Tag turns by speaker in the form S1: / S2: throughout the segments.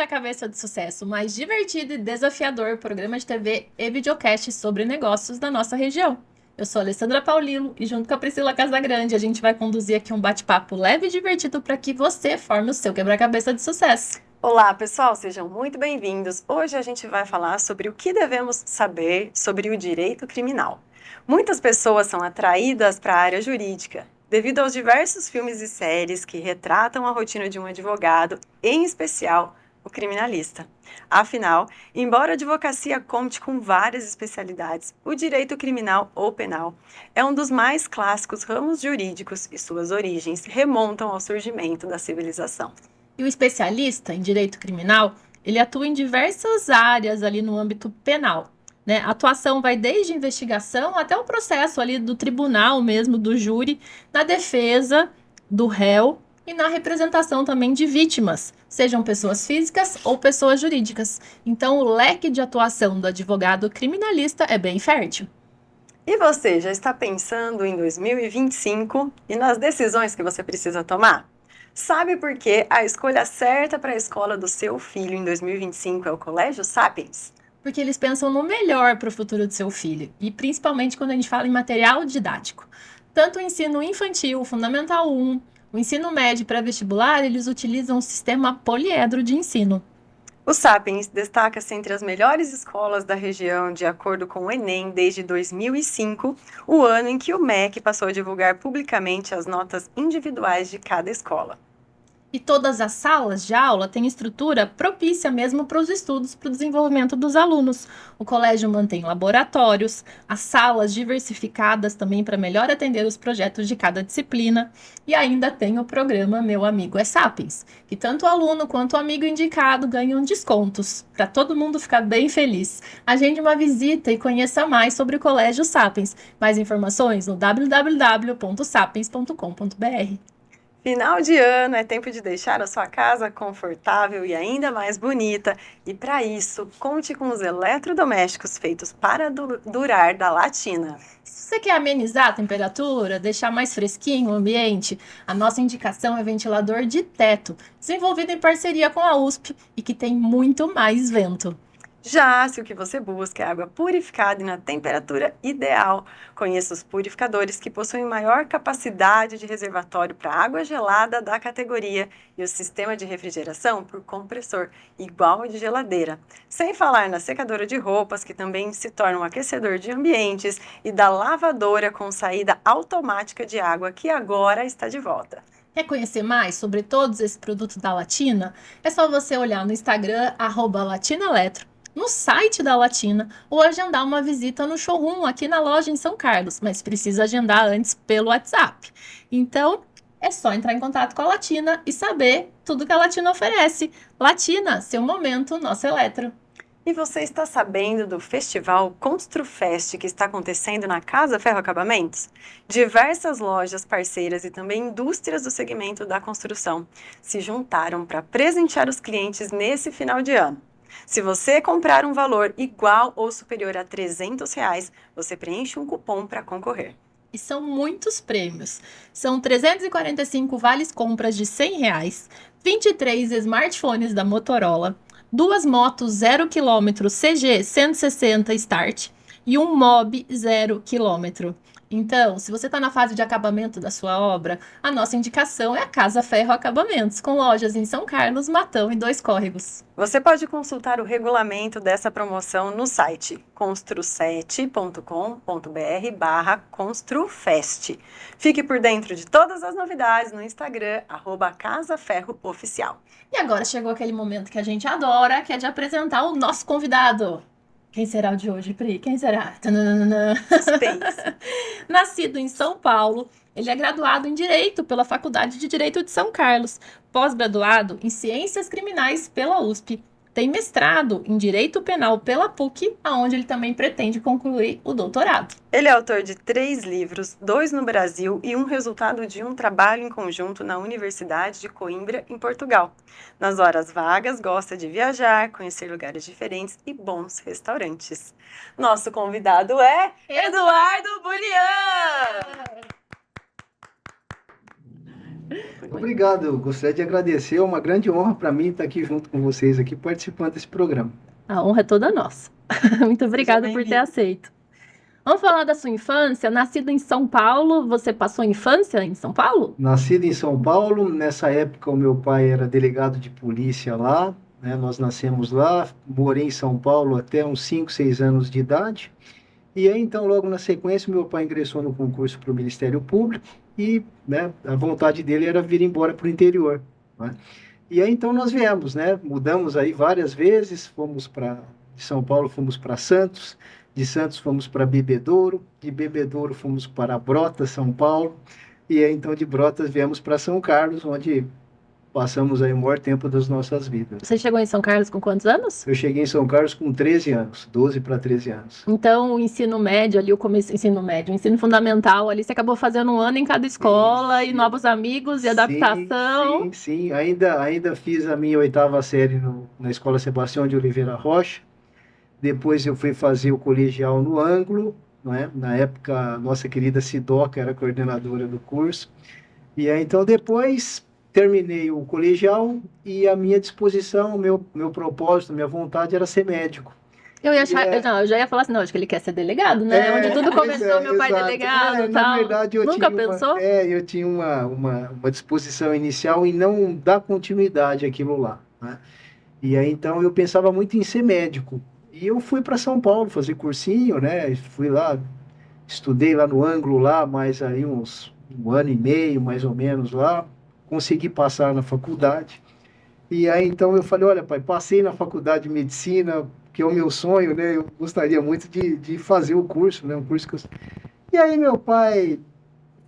S1: Quebra-Cabeça de Sucesso, o mais divertido e desafiador programa de TV e videocast sobre negócios da nossa região. Eu sou a Alessandra Paulino e junto com a Priscila Casagrande a gente vai conduzir aqui um bate-papo leve e divertido para que você forme o seu quebra-cabeça de sucesso.
S2: Olá, pessoal, sejam muito bem-vindos. Hoje a gente vai falar sobre o que devemos saber sobre o direito criminal. Muitas pessoas são atraídas para a área jurídica devido aos diversos filmes e séries que retratam a rotina de um advogado, em especial o criminalista. Afinal, embora a advocacia conte com várias especialidades, o direito criminal ou penal é um dos mais clássicos ramos jurídicos e suas origens remontam ao surgimento da civilização.
S1: E o especialista em direito criminal, ele atua em diversas áreas ali no âmbito penal. Né? A atuação vai desde investigação até o processo ali do tribunal mesmo, do júri, na defesa do réu e na representação também de vítimas, sejam pessoas físicas ou pessoas jurídicas. Então, o leque de atuação do advogado criminalista é bem fértil.
S2: E você já está pensando em 2025 e nas decisões que você precisa tomar? Sabe por que a escolha certa para a escola do seu filho em 2025 é o Colégio Sapiens?
S1: Porque eles pensam no melhor para o futuro do seu filho, e principalmente quando a gente fala em material didático. Tanto o ensino infantil, Fundamental 1, o ensino médio e pré-vestibular, eles utilizam o sistema poliedro de ensino.
S2: O Sapiens destaca-se entre as melhores escolas da região de acordo com o Enem desde 2005, o ano em que o MEC passou a divulgar publicamente as notas individuais de cada escola.
S1: E todas as salas de aula têm estrutura propícia mesmo para os estudos, para o desenvolvimento dos alunos. O colégio mantém laboratórios, as salas diversificadas também para melhor atender os projetos de cada disciplina. E ainda tem o programa Meu Amigo é Sapiens, que tanto o aluno quanto o amigo indicado ganham descontos, para todo mundo ficar bem feliz. Agende uma visita e conheça mais sobre o Colégio Sapiens. Mais informações no www.sapiens.com.br.
S2: Final de ano é tempo de deixar a sua casa confortável e ainda mais bonita. E para isso, conte com os eletrodomésticos feitos para durar da Latina.
S1: Se você quer amenizar a temperatura, deixar mais fresquinho o ambiente, a nossa indicação é ventilador de teto, desenvolvido em parceria com a USP e que tem muito mais vento.
S2: Já se o que você busca é água purificada e na temperatura ideal, conheça os purificadores que possuem maior capacidade de reservatório para água gelada da categoria e o sistema de refrigeração por compressor, igual ao de geladeira. Sem falar na secadora de roupas, que também se torna um aquecedor de ambientes, e da lavadora com saída automática de água, que agora está de volta.
S1: Quer conhecer mais sobre todos esses produtos da Latina? É só você olhar no Instagram, @latinaeletro, no site da Latina ou agendar uma visita no showroom aqui na loja em São Carlos, mas precisa agendar antes pelo WhatsApp. Então, é só entrar em contato com a Latina e saber tudo que a Latina oferece. Latina, seu momento, nosso eletro.
S2: E você está sabendo do festival Construfest que está acontecendo na Casa Ferro Acabamentos? Diversas lojas parceiras e também indústrias do segmento da construção se juntaram para presentear os clientes nesse final de ano. Se você comprar um valor igual ou superior a R$ 300, você preenche um cupom para concorrer.
S1: E são muitos prêmios. São 345 vales compras de R$ 100, 23 smartphones da Motorola, 2 motos 0 km CG 160 Start e um Mob 0 km. Então, se você está na fase de acabamento da sua obra, a nossa indicação é a Casa Ferro Acabamentos, com lojas em São Carlos, Matão e Dois Córregos.
S2: Você pode consultar o regulamento dessa promoção no site constru7.com.br/construfest. Fique por dentro de todas as novidades no Instagram, @casaferrooficial.
S1: E agora chegou aquele momento que a gente adora, que é de apresentar o nosso convidado. Quem será o de hoje, Pri? Quem será?
S2: Suspense.
S1: Nascido em São Paulo, ele é graduado em Direito pela Faculdade de Direito de São Carlos, pós-graduado em Ciências Criminais pela USP. Tem mestrado em Direito Penal pela PUC, aonde ele também pretende concluir o doutorado.
S2: Ele é autor de 3 livros, 2 no Brasil e um resultado de um trabalho em conjunto na Universidade de Coimbra, em Portugal. Nas horas vagas, gosta de viajar, conhecer lugares diferentes e bons restaurantes. Nosso convidado é Eduardo Burian!
S3: Obrigado, eu gostaria de agradecer, é uma grande honra para mim estar aqui junto com vocês, aqui participando desse programa.
S1: A honra é toda nossa. Muito obrigada por ter aceito. Vamos falar da sua infância. Nascido em São Paulo, você passou a infância em São Paulo?
S3: Nascido em São Paulo, nessa época o meu pai era delegado de polícia lá, né? Nós nascemos lá, morei em São Paulo até uns 5, 6 anos de idade. E aí, então, logo na sequência, meu pai ingressou no concurso para o Ministério Público e, né, a vontade dele era vir embora para o interior, né? E aí, então, nós viemos, né? Mudamos aí várias vezes, fomos para de São Paulo, fomos para Santos, de Santos fomos para Bebedouro, de Bebedouro fomos para Brotas, São Paulo, e aí, então, de Brotas viemos para São Carlos, onde passamos aí o maior tempo das nossas vidas.
S1: Você chegou em São Carlos com quantos anos?
S3: Eu cheguei em São Carlos com 13 anos, 12 para 13 anos.
S1: Então, o ensino médio ali, o ensino médio, o ensino fundamental ali, você acabou fazendo um ano em cada escola e novos amigos e adaptação.
S3: Sim. Ainda fiz a minha 8ª série na Escola Sebastião de Oliveira Rocha. Depois eu fui fazer o colegial no Ângulo, não é? Na época, a nossa querida Sidoca era coordenadora do curso. E aí, então, depois terminei o colegial e a minha disposição, meu propósito, minha vontade era ser médico.
S1: Eu já ia falar assim, não, acho que ele quer ser delegado, né? Onde tudo começou, meu pai
S3: exato.
S1: delegado e
S3: Na
S1: tal.
S3: verdade,
S1: Nunca pensou?
S3: Eu tinha uma disposição inicial em não dar continuidade àquilo lá, né? E aí, então, eu pensava muito em ser médico. E eu fui para São Paulo fazer cursinho, né? Fui lá, estudei lá no Ângulo, lá, mais aí um ano e meio, mais ou menos lá. Consegui passar na faculdade. E aí, então, eu falei, olha, pai, passei na faculdade de medicina, que é o meu sonho, né? Eu gostaria muito de fazer o curso, né? Um curso que eu... E aí, meu pai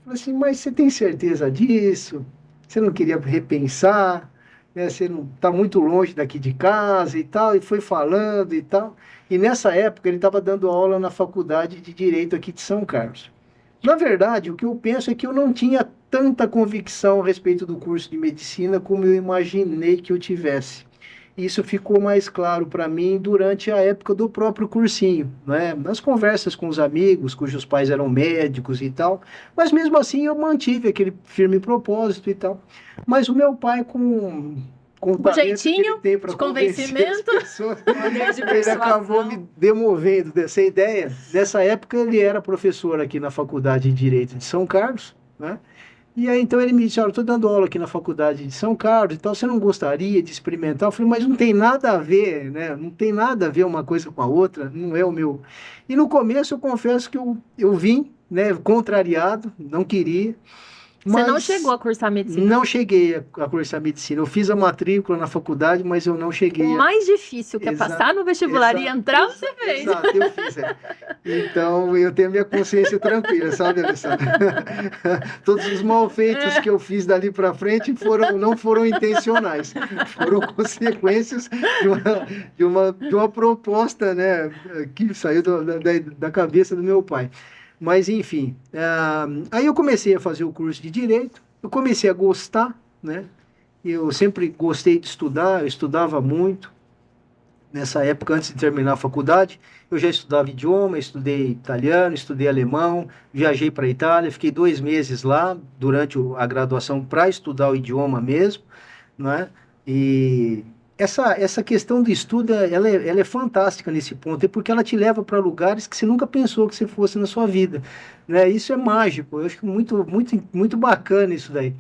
S3: falou assim, mas você tem certeza disso? Você não queria repensar? Né? Você não está muito longe daqui de casa e tal? E foi falando e tal. E nessa época, ele estava dando aula na faculdade de Direito aqui de São Carlos. Na verdade, o que eu penso é que eu não tinha tanta convicção a respeito do curso de medicina como eu imaginei que eu tivesse. Isso ficou mais claro para mim durante a época do próprio cursinho, né? Nas conversas com os amigos, cujos pais eram médicos e tal, mas mesmo assim eu mantive aquele firme propósito e tal. Mas o meu pai, com
S1: o jeitinho de convencimento,
S3: pessoas, ele acabou me demovendo dessa ideia. Nessa época ele era professor aqui na Faculdade de Direito de São Carlos, né? E aí então ele me disse, olha, eu estou dando aula aqui na Faculdade de São Carlos e tal, você não gostaria de experimentar? Eu falei, mas não tem nada a ver, né? Não tem nada a ver uma coisa com a outra, não é o meu... E no começo eu confesso que eu vim, né, contrariado, não queria.
S1: Você não chegou a cursar medicina?
S3: Não cheguei a cursar medicina. Eu fiz a matrícula na faculdade, mas eu não cheguei.
S1: O mais difícil que é passar no vestibular e entrar, você fez.
S3: Exato, eu fiz. Então, eu tenho a minha consciência tranquila, sabe, Alessandra? Todos os malfeitos que eu fiz dali para frente não foram intencionais. Foram consequências de uma proposta, né, que saiu da cabeça do meu pai. Mas, enfim, aí eu comecei a fazer o curso de Direito, eu comecei a gostar, né? Eu sempre gostei de estudar, eu estudava muito. Nessa época, antes de terminar a faculdade, eu já estudava idioma, estudei italiano, estudei alemão, viajei para a Itália, fiquei 2 meses lá, durante a graduação, para estudar o idioma mesmo, né? E... Essa questão do estudo, ela é fantástica nesse ponto, porque ela te leva para lugares que você nunca pensou que você fosse na sua vida, né? Isso é mágico, eu acho muito bacana isso daí.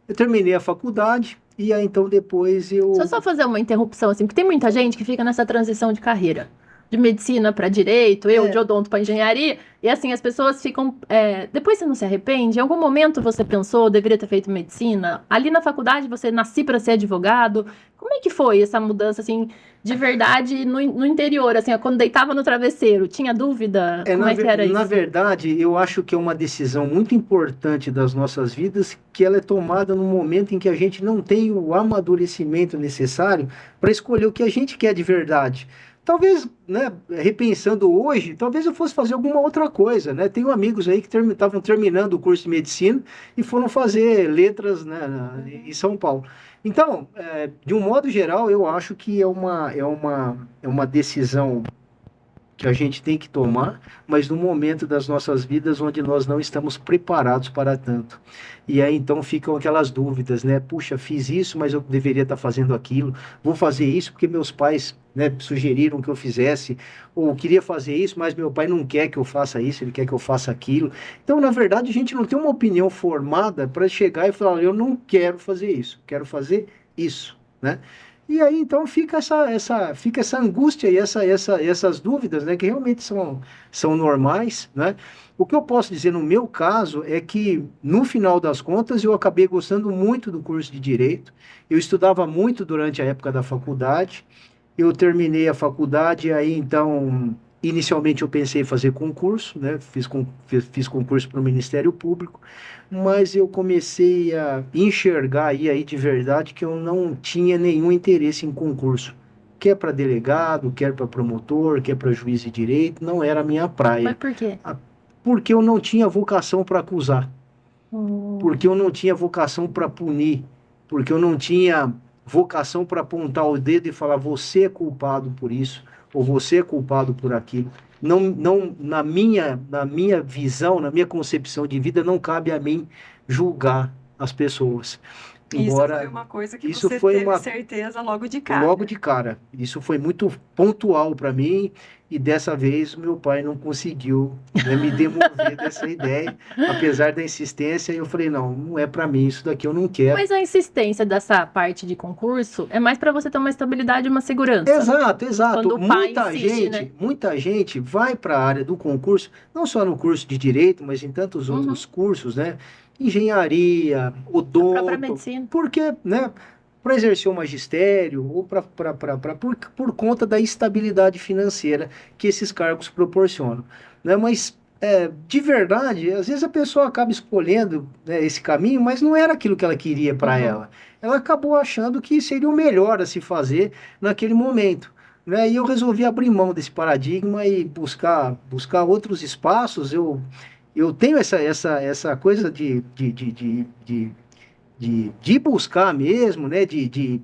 S3: Eu terminei a faculdade e aí então depois eu...
S1: Deixa eu só fazer uma interrupção, assim, porque tem muita gente que fica nessa transição de carreira. De medicina para direito, de odonto para engenharia, e assim, as pessoas ficam... depois você não se arrepende? Em algum momento você pensou, deveria ter feito medicina? Ali na faculdade você nasci para ser advogado? Como é que foi essa mudança, assim, de verdade no interior, assim, quando deitava no travesseiro? Tinha dúvida? Como é que era isso?
S3: Na verdade, eu acho que é uma decisão muito importante das nossas vidas, que ela é tomada no momento em que a gente não tem o amadurecimento necessário para escolher o que a gente quer de verdade. Talvez, né, repensando hoje, talvez eu fosse fazer alguma outra coisa, né? Tenho amigos aí que estavam terminando o curso de medicina e foram fazer letras, né, em São Paulo. Então, de um modo geral, eu acho que é uma decisão que a gente tem que tomar, mas no momento das nossas vidas onde nós não estamos preparados para tanto. E aí então ficam aquelas dúvidas, né? Puxa, fiz isso, mas eu deveria estar fazendo aquilo. Vou fazer isso porque meus pais, né, sugeriram que eu fizesse, ou queria fazer isso, mas meu pai não quer que eu faça isso, ele quer que eu faça aquilo. Então, na verdade, a gente não tem uma opinião formada para chegar e falar, eu não quero fazer isso, quero fazer isso, né? E aí, então, fica essa angústia e essas dúvidas, né, que realmente são normais, né? O que eu posso dizer no meu caso é que, no final das contas, eu acabei gostando muito do curso de Direito. Eu estudava muito durante a época da faculdade. Eu terminei a faculdade, aí, então, inicialmente eu pensei em fazer concurso, né? Fiz concurso para o Ministério Público, mas eu comecei a enxergar aí de verdade que eu não tinha nenhum interesse em concurso. Quer para delegado, quer para promotor, quer para juiz de direito, não era a minha
S1: Mas
S3: praia.
S1: por quê?
S3: Porque eu não tinha vocação para acusar,
S1: Hum.
S3: porque eu não tinha vocação para punir, porque eu não tinha vocação para apontar o dedo e falar você é culpado por isso, ou você é culpado por aquilo. Não, na minha visão, na minha concepção de vida, não cabe a mim julgar as pessoas.
S2: Isso foi
S3: Embora
S2: uma coisa que
S3: isso
S2: você
S3: foi
S2: teve
S3: uma
S2: certeza logo de
S3: logo
S2: cara.
S3: de cara. Isso foi muito pontual para mim e dessa vez meu pai não conseguiu, né, me demover dessa ideia, apesar da insistência. Eu falei não, não é para mim isso daqui, eu não quero.
S1: Mas a insistência dessa parte de concurso é mais para você ter uma estabilidade e uma segurança.
S3: Exato, exato.
S1: Quando o pai insiste, né?
S3: Muita gente vai para a área do concurso, não só no curso de direito, mas em tantos
S1: Uhum.
S3: outros cursos, né? Engenharia,
S1: A própria
S3: odonto,
S1: medicina.
S3: porque, né? Para exercer o magistério ou por conta da estabilidade financeira que esses cargos proporcionam, né? Mas de verdade, às vezes a pessoa acaba escolhendo, né, esse caminho, mas não era aquilo que ela queria para
S1: Uhum.
S3: ela. Ela acabou achando que seria o melhor a se fazer naquele momento, né? E eu resolvi abrir mão desse paradigma e buscar outros espaços. Eu tenho essa coisa de buscar mesmo, né? De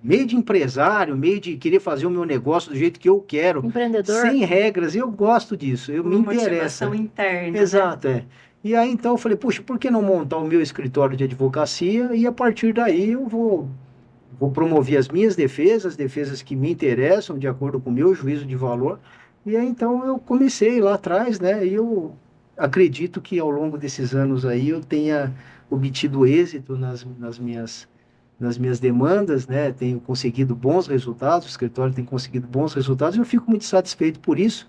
S3: meio de empresário, meio de querer fazer o meu negócio do jeito que eu quero,
S1: Empreendedor.
S3: sem regras. Eu gosto disso, eu me
S2: Uma
S3: interessa.
S2: motivação interna, né?
S3: Exato, é. E aí então eu falei, puxa, por que não montar o meu escritório de advocacia e a partir daí eu vou promover as minhas defesas que me interessam de acordo com o meu juízo de valor. E aí então eu comecei lá atrás, né? E eu acredito que ao longo desses anos aí eu tenha obtido êxito nas minhas demandas, né? Tenho conseguido bons resultados, o escritório tem conseguido bons resultados e eu fico muito satisfeito por isso,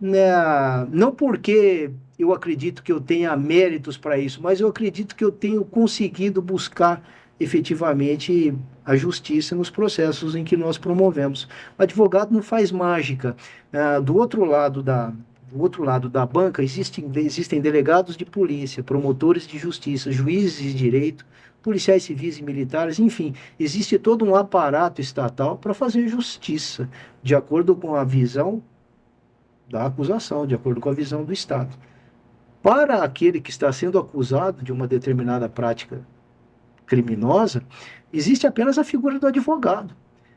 S3: né? Não porque eu acredito que eu tenha méritos para isso, mas eu acredito que eu tenho conseguido buscar efetivamente a justiça nos processos em que nós promovemos. O advogado não faz mágica. Do outro lado da banca existem delegados de polícia, promotores de justiça, juízes de direito, policiais civis e militares, enfim, existe todo um aparato estatal para fazer justiça, de acordo com a visão da acusação, de acordo com a visão do Estado. Para aquele que está sendo acusado de uma determinada prática criminosa, existe apenas a figura do advogado.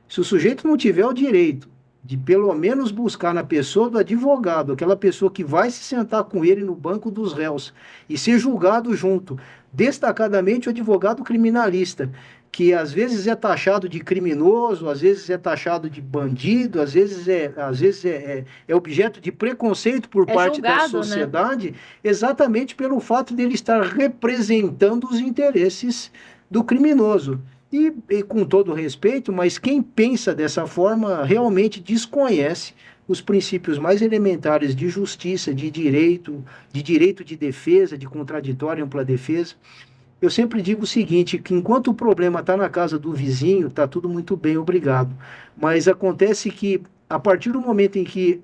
S3: Se o sujeito não tiver o direito de pelo menos buscar na pessoa do advogado, aquela pessoa que vai se sentar com ele no banco dos réus e ser julgado junto, destacadamente o advogado criminalista, que às vezes é taxado de criminoso, às vezes é taxado de bandido, às vezes é objeto de preconceito por
S1: É
S3: parte da
S1: julgado, né?
S3: sociedade, exatamente pelo fato dele estar representando os interesses do criminoso. E com todo respeito, mas quem pensa dessa forma realmente desconhece os princípios mais elementares de justiça, de direito de defesa, de contraditório e ampla defesa. Eu sempre digo o seguinte, que enquanto o problema está na casa do vizinho, está tudo muito bem, obrigado. Mas acontece que, a partir do momento em que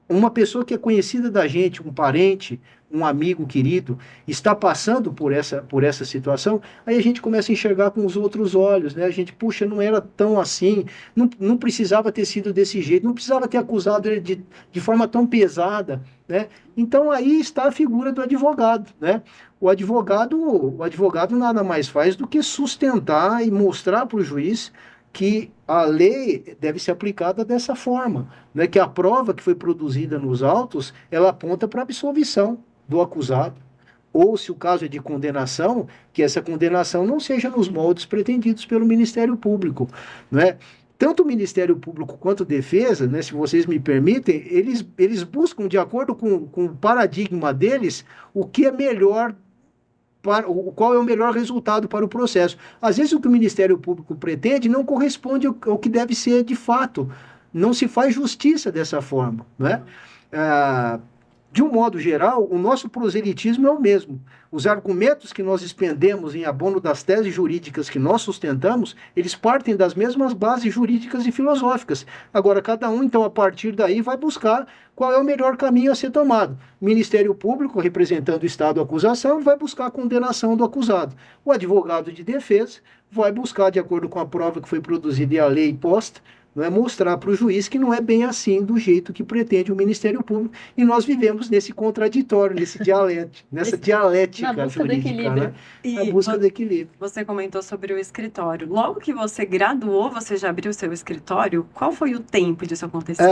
S3: uma pessoa que é conhecida da gente, um parente, um amigo querido, está passando por essa situação, aí a gente começa a enxergar com os outros olhos, né? A gente, puxa, não era tão assim, não precisava ter sido desse jeito, não precisava ter acusado ele de forma tão pesada, né? Então aí está a figura do advogado, né? O advogado nada mais faz do que sustentar e mostrar para o juiz que a lei deve ser aplicada dessa forma, né? Que a prova que foi produzida nos autos, ela aponta para a absolvição do acusado, ou se o caso é de condenação, que essa condenação não seja nos moldes pretendidos pelo Ministério Público, né? Tanto o Ministério Público quanto a Defesa, né, se vocês me permitem, eles buscam, de acordo com o paradigma deles, o que é melhor, qual é o melhor resultado para o processo. Às vezes o que o Ministério Público pretende não corresponde ao que deve ser de fato. Não se faz justiça dessa forma, né? De um modo geral, o nosso proselitismo é o mesmo. Os argumentos que nós expendemos em abono das teses jurídicas que nós sustentamos, eles partem das mesmas bases jurídicas e filosóficas. Agora, cada um, então, a partir daí, vai buscar qual é o melhor caminho a ser tomado. O Ministério Público, representando o Estado a acusação, vai buscar a condenação do acusado. O advogado de defesa vai buscar, de acordo com a prova que foi produzida e a lei posta, não é mostrar para o juiz que não é bem assim do jeito que pretende o Ministério Público. E nós vivemos nesse contraditório, nessa dialética
S1: na busca
S3: jurídica,
S1: do equilíbrio.
S3: né? Na busca do equilíbrio.
S2: Você comentou sobre o escritório. Logo que você graduou, você já abriu seu escritório? Qual foi o tempo disso acontecer?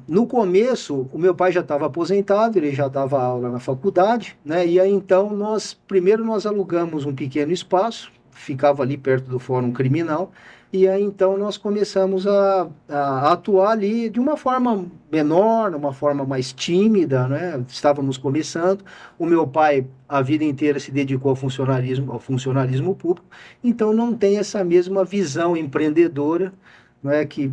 S3: No começo, o meu pai já estava aposentado, ele já dava aula na faculdade, né? E aí então primeiro nós alugamos um pequeno espaço, ficava ali perto do Fórum Criminal. E aí, então, nós começamos a atuar ali de uma forma menor, uma forma mais tímida, né? Estávamos começando. O meu pai, a vida inteira, se dedicou ao funcionalismo público, então não tem essa mesma visão empreendedora, né? Que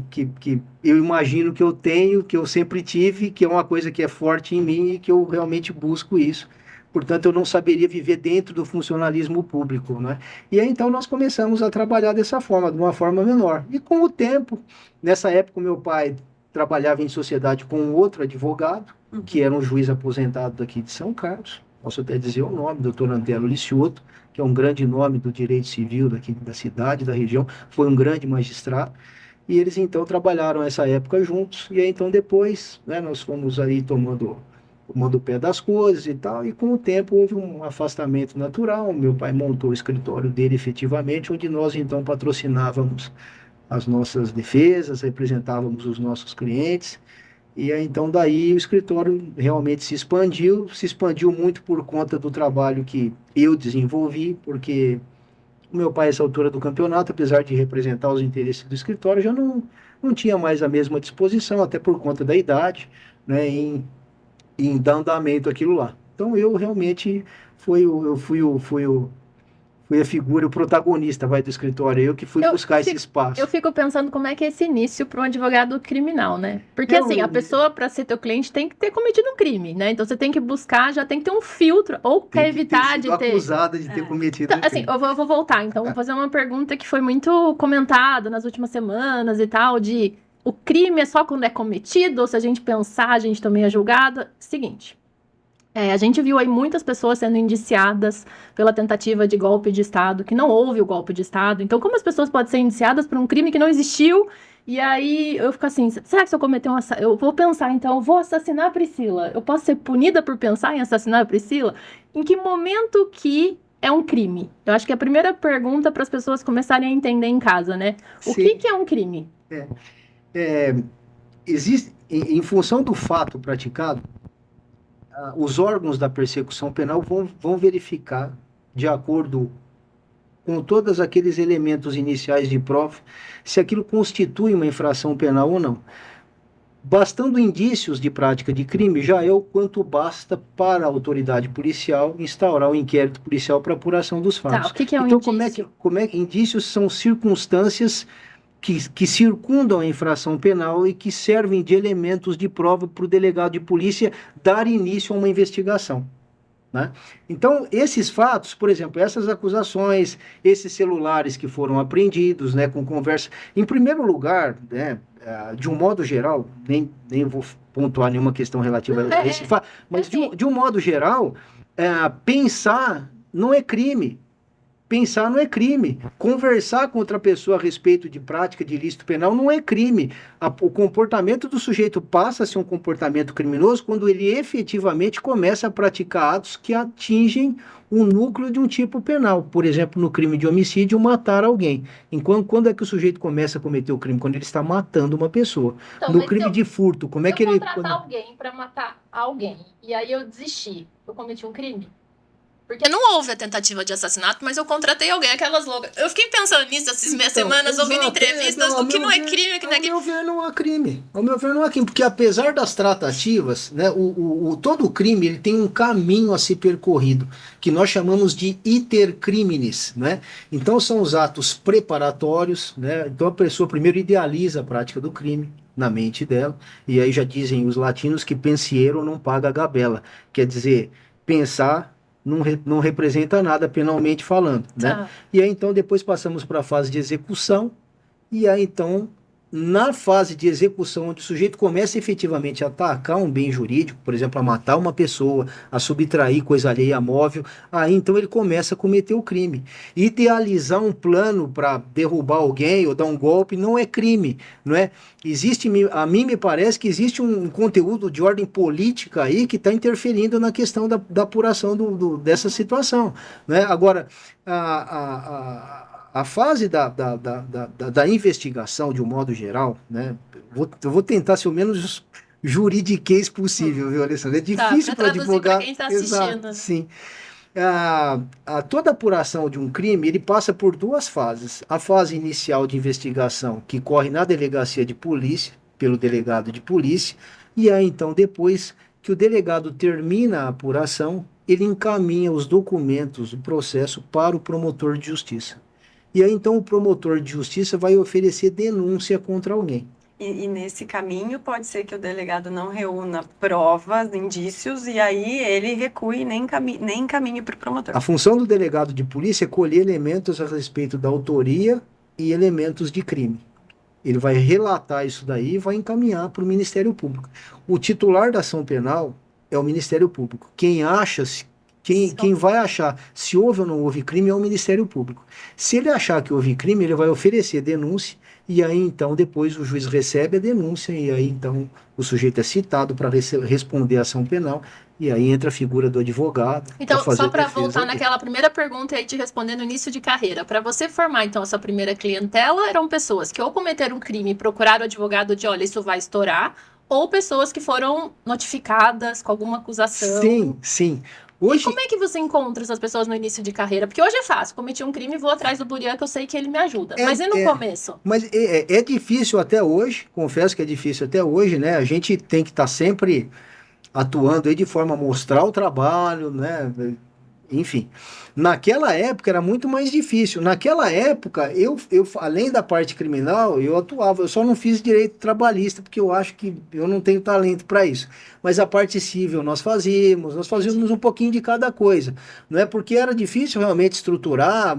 S3: eu imagino que eu tenho, que eu sempre tive, que é uma coisa que é forte em mim e que eu realmente busco isso. Portanto, eu não saberia viver dentro do funcionalismo público, né? E aí, então, nós começamos a trabalhar dessa forma, de uma forma menor. E com o tempo, nessa época, o meu pai trabalhava em sociedade com um outro advogado, que era um juiz aposentado daqui de São Carlos, posso até dizer o nome, doutor Antero Licioto, que é um grande nome do direito civil daqui da cidade, da região, foi um grande magistrado. E eles, então, trabalharam essa época juntos. E aí, então, depois, né, nós fomos aí tomando o pé das coisas e tal, e com o tempo houve um afastamento natural. Meu pai montou o escritório dele efetivamente, onde nós então patrocinávamos as nossas defesas, representávamos os nossos clientes, e aí, então daí o escritório realmente se expandiu muito por conta do trabalho que eu desenvolvi, porque o meu pai, a essa altura do campeonato, apesar de representar os interesses do escritório, já não tinha mais a mesma disposição, até por conta da idade, né, em dar andamento aquilo lá. Então eu realmente fui a figura, o protagonista do escritório, eu que fui buscar esse espaço.
S1: Eu fico pensando como é que é esse início para um advogado criminal, né? Porque assim, a pessoa, para ser teu cliente, tem que ter cometido um crime, né? Então você tem que buscar, já tem que ter um filtro, ou quer evitar de ter...
S3: acusada de ter cometido
S1: então,
S3: um crime.
S1: Assim, eu vou voltar, então vou fazer uma pergunta que foi muito comentada nas últimas semanas e tal, de... O crime é só quando é cometido, ou se a gente pensar, a gente também é julgado. Seguinte, a gente viu aí muitas pessoas sendo indiciadas pela tentativa de golpe de Estado, que não houve o golpe de Estado. Então, como as pessoas podem ser indiciadas por um crime que não existiu? E aí eu fico assim, será que se eu cometer um assassinato... Eu vou pensar, então, eu vou assassinar a Priscila. Eu posso ser punida por pensar em assassinar a Priscila? Em que momento que é um crime? Eu acho que é a primeira pergunta para as pessoas começarem a entender em casa, né? O que é um crime?
S3: Existe, em função do fato praticado, os órgãos da persecução penal vão verificar, de acordo com todos aqueles elementos iniciais de prova, se aquilo constitui uma infração penal ou não. Bastando indícios de prática de crime, já é o quanto basta para a autoridade policial instaurar o inquérito policial para apuração dos fatos.
S1: Tá, o que é um
S3: então,
S1: indício?
S3: como é que indícios são circunstâncias que circundam a infração penal e que servem de elementos de prova para o delegado de polícia dar início a uma investigação, né? Então, esses fatos, por exemplo, essas acusações, esses celulares que foram apreendidos, né, com conversa, em primeiro lugar, né, de um modo geral, nem vou pontuar nenhuma questão relativa a esse fato, mas de um modo geral, pensar não é crime. Pensar não é crime. Conversar com outra pessoa a respeito de prática de ilícito penal não é crime. O comportamento do sujeito passa a ser um comportamento criminoso quando ele efetivamente começa a praticar atos que atingem o núcleo de um tipo penal. Por exemplo, no crime de homicídio, matar alguém. Enquanto, quando é que o sujeito começa a cometer o crime? Quando ele está matando uma pessoa.
S1: Então,
S3: No
S1: mas
S3: crime de furto, como é que
S1: se eu
S3: ele...
S1: contratar alguém para matar alguém e aí eu desisti, eu cometi um crime? Porque não houve a tentativa de assassinato, mas eu contratei alguém, aquelas loucas. Eu fiquei pensando nisso essas minhas semanas, ouvindo entrevistas do que não é crime, o que não é crime.
S3: Ao meu ver, não há crime. Ao meu ver, não há crime. Porque apesar das tratativas, né, todo crime ele tem um caminho a ser percorrido, que nós chamamos de iter criminis, né? Então são os atos preparatórios, né? Então a pessoa primeiro idealiza a prática do crime na mente dela, e aí já dizem os latinos que pensiero não paga gabela. Quer dizer, pensar não representa nada penalmente falando, né?
S1: Tá.
S3: E aí então depois passamos para a fase de execução, e aí então na fase de execução, onde o sujeito começa efetivamente a atacar um bem jurídico, por exemplo, a matar uma pessoa, a subtrair coisa alheia móvel, aí então ele começa a cometer o crime. Idealizar um plano para derrubar alguém ou dar um golpe não é crime, não é? Existe, a mim me parece que existe um conteúdo de ordem política aí que está interferindo na questão da apuração dessa situação, né? Agora, a fase da investigação, de um modo geral, né? Eu vou tentar ser o menos juridiquês possível, viu, Alessandra? É difícil para advogar.
S1: Para quem está assistindo.
S3: Sim. Toda apuração de um crime, ele passa por duas fases. A fase inicial de investigação, que corre na delegacia de polícia, pelo delegado de polícia, e aí então depois que o delegado termina a apuração, ele encaminha os documentos, o processo para o promotor de justiça. E aí então o promotor de justiça vai oferecer denúncia contra alguém.
S2: E nesse caminho pode ser que o delegado não reúna provas, indícios, e aí ele recue e nem encaminhe para o promotor.
S3: A função do delegado de polícia é colher elementos a respeito da autoria e elementos de crime. Ele vai relatar isso daí e vai encaminhar para o Ministério Público. O titular da ação penal é o Ministério Público. Quem vai achar se houve ou não houve crime é o Ministério Público. Se ele achar que houve crime, ele vai oferecer denúncia, e aí então depois o juiz recebe a denúncia, e aí então o sujeito é citado para responder a ação penal, e aí entra a figura do advogado.
S1: Então, só para voltar naquela primeira pergunta e aí te responder no início de carreira, para você formar então a sua primeira clientela, eram pessoas que ou cometeram um crime e procuraram o advogado de, olha, isso vai estourar, ou pessoas que foram notificadas com alguma acusação.
S3: Sim. Hoje...
S1: E como é que você encontra essas pessoas no início de carreira? Porque hoje é fácil, cometi um crime, vou atrás do Burian, que eu sei que ele me ajuda. Mas e no começo?
S3: Mas é difícil até hoje, confesso que é difícil até hoje, né? A gente tem que estar sempre atuando aí de forma a mostrar o trabalho, né? Enfim, naquela época era muito mais difícil. Naquela época, eu além da parte criminal, eu atuava. Eu só não fiz direito trabalhista, porque eu acho que eu não tenho talento para isso. Mas a parte civil nós fazíamos um pouquinho de cada coisa. Não é porque era difícil realmente estruturar.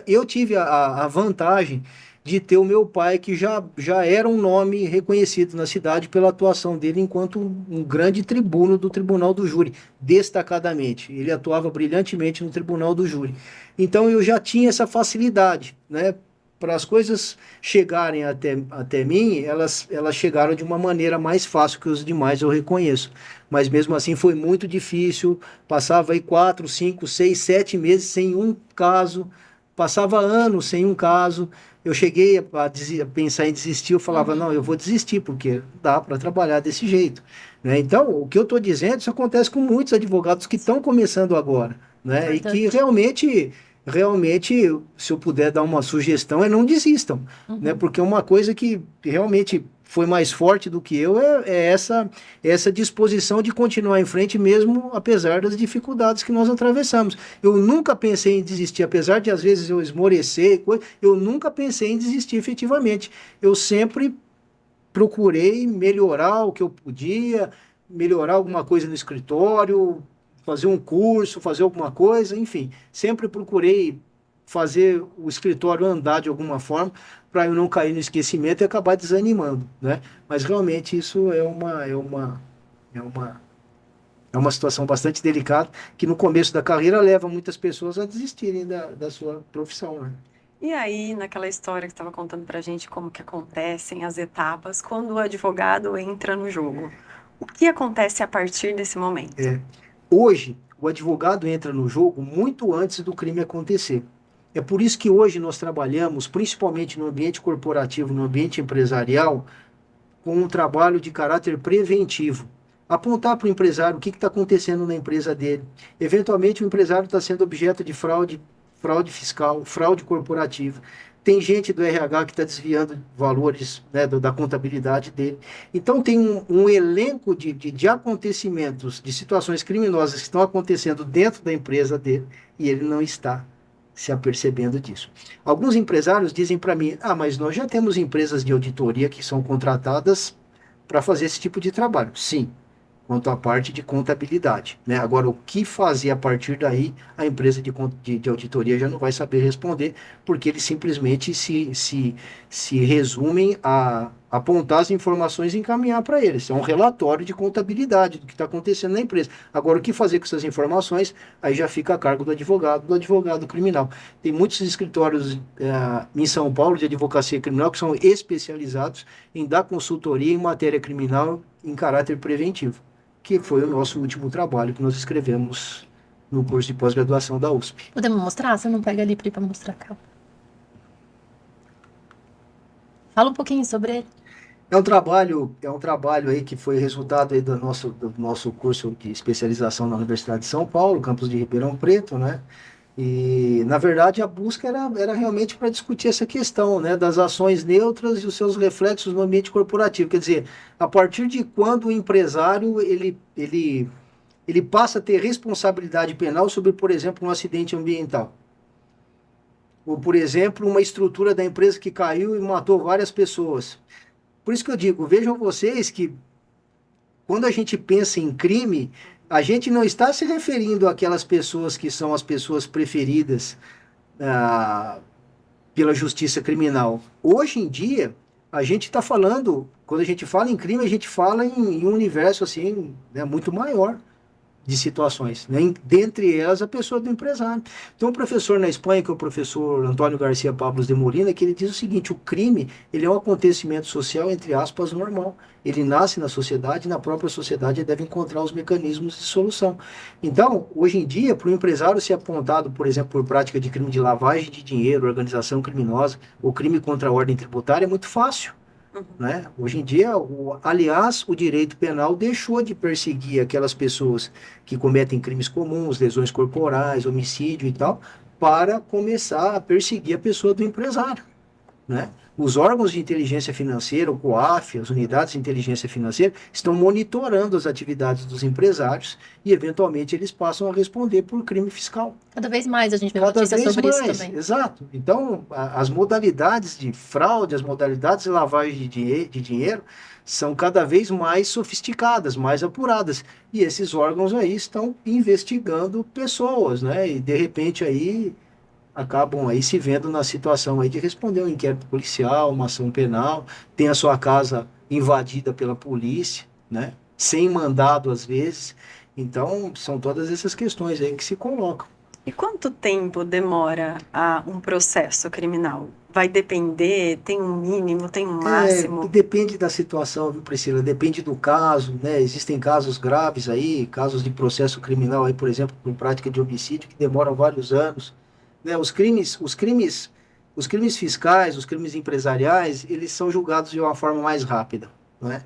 S3: Eu tive a vantagem de ter o meu pai, que já era um nome reconhecido na cidade pela atuação dele enquanto um grande tribuno do Tribunal do Júri, destacadamente. Ele atuava brilhantemente no Tribunal do Júri. Então eu já tinha essa facilidade, né? Para as coisas chegarem até mim, elas chegaram de uma maneira mais fácil que os demais, eu reconheço. Mas mesmo assim foi muito difícil, passava aí 4, 5, 6, 7 meses sem um caso, passava anos sem um caso. Eu cheguei a pensar em desistir, eu falava, não, eu vou desistir, porque dá para trabalhar desse jeito, né? Então, o que eu estou dizendo, isso acontece com muitos advogados que estão começando agora, né? E que realmente, se eu puder dar uma sugestão, não desistam, né? Porque uma coisa que realmente foi mais forte do que eu é essa disposição de continuar em frente mesmo apesar das dificuldades que nós atravessamos. Eu nunca pensei em desistir, apesar de às vezes eu esmorecer, eu nunca pensei em desistir efetivamente. Eu sempre procurei melhorar o que eu podia, melhorar alguma coisa no escritório, fazer um curso, fazer alguma coisa, enfim. Sempre procurei fazer o escritório andar de alguma forma para eu não cair no esquecimento e acabar desanimando, né? Mas realmente isso é uma É uma situação bastante delicada, que no começo da carreira leva muitas pessoas a desistirem da sua profissão, né?
S2: E aí, naquela história que você estava contando para a gente, como que acontecem as etapas quando o advogado entra no jogo? O que acontece a partir desse momento?
S3: Hoje, o advogado entra no jogo muito antes do crime acontecer. É por isso que hoje nós trabalhamos, principalmente no ambiente corporativo, no ambiente empresarial, com um trabalho de caráter preventivo. Apontar para o empresário o que está acontecendo na empresa dele. Eventualmente, o empresário está sendo objeto de fraude fiscal, fraude corporativa. Tem gente do RH que está desviando valores, né, da contabilidade dele. Então, tem um elenco de acontecimentos, de situações criminosas que estão acontecendo dentro da empresa dele e ele não está se apercebendo disso. Alguns empresários dizem para mim, mas nós já temos empresas de auditoria que são contratadas para fazer esse tipo de trabalho. Sim, quanto à parte de contabilidade, né? Agora, o que fazer a partir daí, a empresa de auditoria já não vai saber responder, porque eles simplesmente se resumem a apontar as informações e encaminhar para eles. É um relatório de contabilidade do que está acontecendo na empresa. Agora, o que fazer com essas informações, aí já fica a cargo do advogado criminal. Tem muitos escritórios em São Paulo de advocacia criminal que são especializados em dar consultoria em matéria criminal em caráter preventivo, que foi o nosso último trabalho que nós escrevemos no curso de pós-graduação da USP.
S1: Podemos mostrar? Você não pega ali para mostrar cá. Fala um pouquinho sobre ele.
S3: É um trabalho aí que foi resultado aí do nosso curso de especialização na Universidade de São Paulo, campus de Ribeirão Preto, né? E, na verdade, a busca era realmente para discutir essa questão, né, das ações neutras e os seus reflexos no ambiente corporativo. Quer dizer, a partir de quando o empresário ele passa a ter responsabilidade penal sobre, por exemplo, um acidente ambiental. Ou, por exemplo, uma estrutura da empresa que caiu e matou várias pessoas. Por isso que eu digo, vejam vocês que quando a gente pensa em crime, a gente não está se referindo àquelas pessoas que são as pessoas preferidas pela justiça criminal. Hoje em dia, a gente está falando, quando a gente fala em crime, a gente fala em um universo assim, né, muito maior de situações, né? Dentre elas a pessoa do empresário. Então um professor na Espanha, que é o professor Antônio Garcia Pablos de Molina, que ele diz o seguinte: o crime, ele é um acontecimento social, entre aspas, normal. Ele nasce na sociedade, e na própria sociedade ele deve encontrar os mecanismos de solução. Então, hoje em dia, para o empresário ser apontado, por exemplo, por prática de crime de lavagem de dinheiro, organização criminosa, ou crime contra a ordem tributária, é muito fácil. Né? Hoje em dia, aliás, o direito penal deixou de perseguir aquelas pessoas que cometem crimes comuns, lesões corporais, homicídio e tal, para começar a perseguir a pessoa do empresário. Né? Os órgãos de inteligência financeira, o COAF, as unidades de inteligência financeira, estão monitorando as atividades dos empresários e, eventualmente, eles passam a responder por crime fiscal.
S1: Cada vez mais a gente vê notícias sobre isso também.
S3: Exato. Então, as modalidades de fraude, as modalidades de lavagem de dinheiro são cada vez mais sofisticadas, mais apuradas. E esses órgãos aí estão investigando pessoas, né? E, de repente, aí acabam aí se vendo na situação aí de responder um inquérito policial, uma ação penal, tem a sua casa invadida pela polícia, né? Sem mandado às vezes. Então, são todas essas questões aí que se colocam.
S2: E quanto tempo demora um processo criminal? Vai depender? Tem um mínimo, tem um máximo?
S3: Depende da situação, viu, Priscila? Depende do caso, né? Existem casos graves aí, casos de processo criminal aí, por exemplo, por prática de homicídio, que demoram vários anos. Né, os crimes fiscais, os crimes empresariais, eles são julgados de uma forma mais rápida, né?